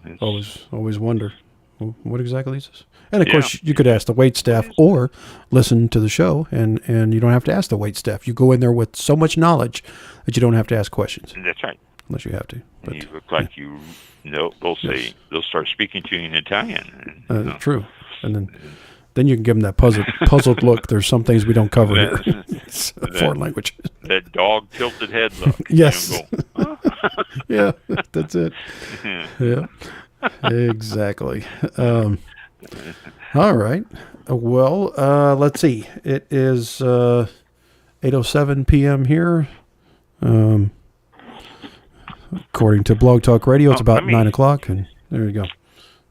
C: it's
A: always wonder what exactly is this. And of course, you could ask the wait staff or listen to the show, and you don't have to ask the wait staff. You go in there with so much knowledge that you don't have to ask questions.
C: That's right.
A: Unless you have to. But,
C: you look like you know. They'll say they'll start speaking to you in Italian.
A: True, and then you can give them that puzzled look. There's some things we don't cover here. It's a foreign language.
C: That dog tilted head look.
A: Yes.
C: Go,
A: yeah, that's it. Yeah, exactly. All right. Well, let's see. It is 8:07 p.m. here. According to Blog Talk Radio, it's about 9 o'clock, and there you go.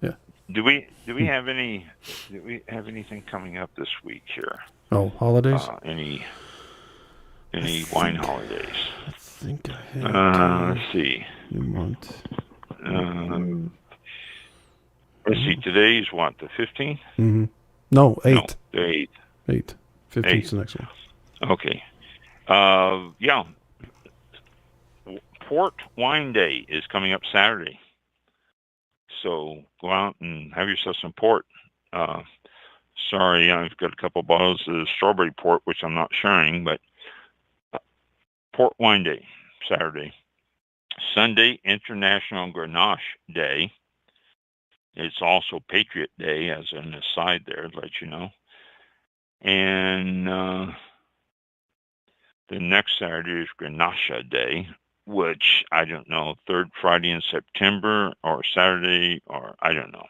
A: Yeah.
C: Do we have anything coming up this week here?
A: Oh, holidays?
C: Any wine holidays?
A: I think I have.
C: Let's see.
A: New month.
C: Let's see. Today's what? The 15th?
A: Mm-hmm. No, 8th.
C: No, the 8th.
A: 8th. 15th is the next one.
C: Okay. Yeah. Port Wine Day is coming up Saturday. So go out and have yourself some port. Sorry, I've got a couple bottles of strawberry port, which I'm not sharing, but Port Wine Day, Saturday. Sunday, International Grenache Day. It's also Patriot Day, as an aside there, to let you know. And the next Saturday is Grenache Day, which I don't know, third Friday in September or Saturday, or I don't know.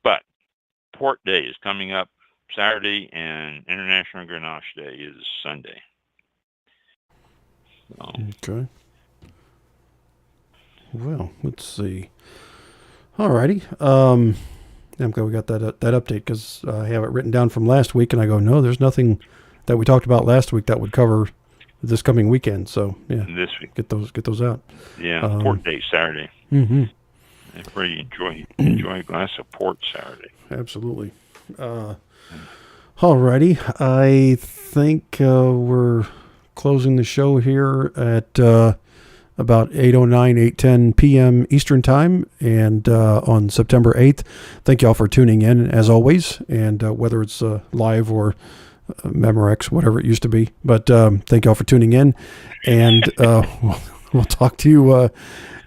C: But Port Day is coming up Saturday, and International Grenache Day is Sunday. So.
A: Okay. Well, let's see. Alrighty. I'm glad we got that update, because I have it written down from last week, and I go, no, there's nothing that we talked about last week that would cover this coming weekend. So yeah,
C: this week,
A: get those out.
C: Yeah, Port Day Saturday.
A: Mm-hmm.
C: Everybody enjoy a glass of port Saturday.
A: Absolutely. Alrighty, I think we're closing the show here at about 8:09, 8:10 p.m. Eastern Time, and on September 8th. Thank you all for tuning in, as always, and whether it's live or Memorex, whatever it used to be. But thank you all for tuning in, and we'll talk to you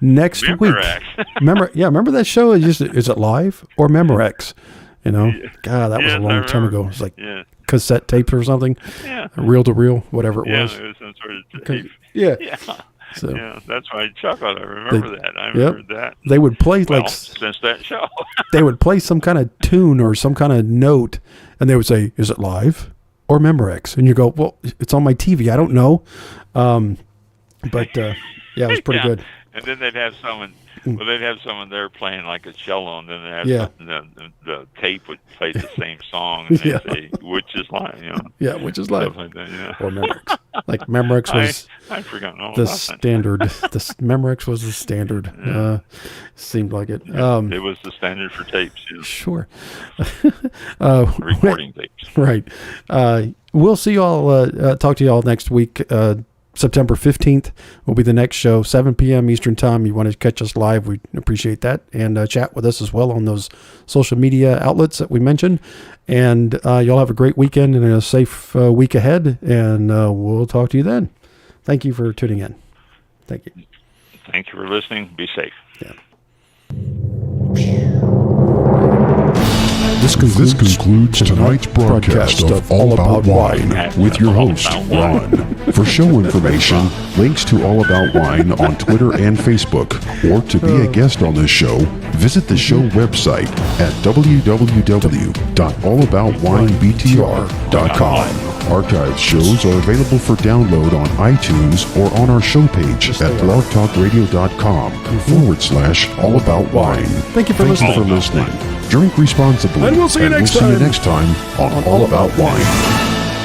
A: next week. Remember that show? Is it live or Memorex? God, that was a long time ago. It was like cassette tape or something. Yeah. Reel to reel, whatever it was.
C: Yeah, it was some sort of tape.
A: Yeah.
C: So, yeah, that's why I chuckled. I remember that. I remember that.
A: They would play
C: since that show.
A: They would play some kind of tune or some kind of note, and they would say, "Is it live or Memorex?" And you go, "Well, it's on my TV. I don't know." But it was pretty good.
C: And then they'd have someone. Well, they'd have someone there playing like a cello, and then they'd have the tape would play the same song, and they'd say, "Which is live?"
A: Yeah, which is live.
C: Like that,
A: or Memorex. Like Memorex was
C: I'd forgotten all
A: the
C: about
A: standard. Memorex was the standard. Seemed like it.
C: It was the standard for tapes. Yeah.
A: Sure.
C: Recording tapes.
A: Right. We'll see y'all. Talk to y'all next week. September 15th will be the next show, 7 p.m. Eastern Time. You want to catch us live, we appreciate that. And chat with us as well on those social media outlets that we mentioned. And y'all have a great weekend and a safe week ahead. And we'll talk to you then. Thank you for tuning in. Thank you.
C: Thank you for listening. Be safe.
A: Yeah.
B: This concludes tonight's broadcast of All About Wine with your host, Ron. For show information, links to All About Wine on Twitter and Facebook, or to be a guest on this show, visit the show website at www.allaboutwinebtr.com. Archived shows are available for download on iTunes or on our show page at blogtalkradio.com/allaboutwine.
A: Thank you for listening.
B: Drink responsibly,
A: and we'll see you next time
B: on All About Wine.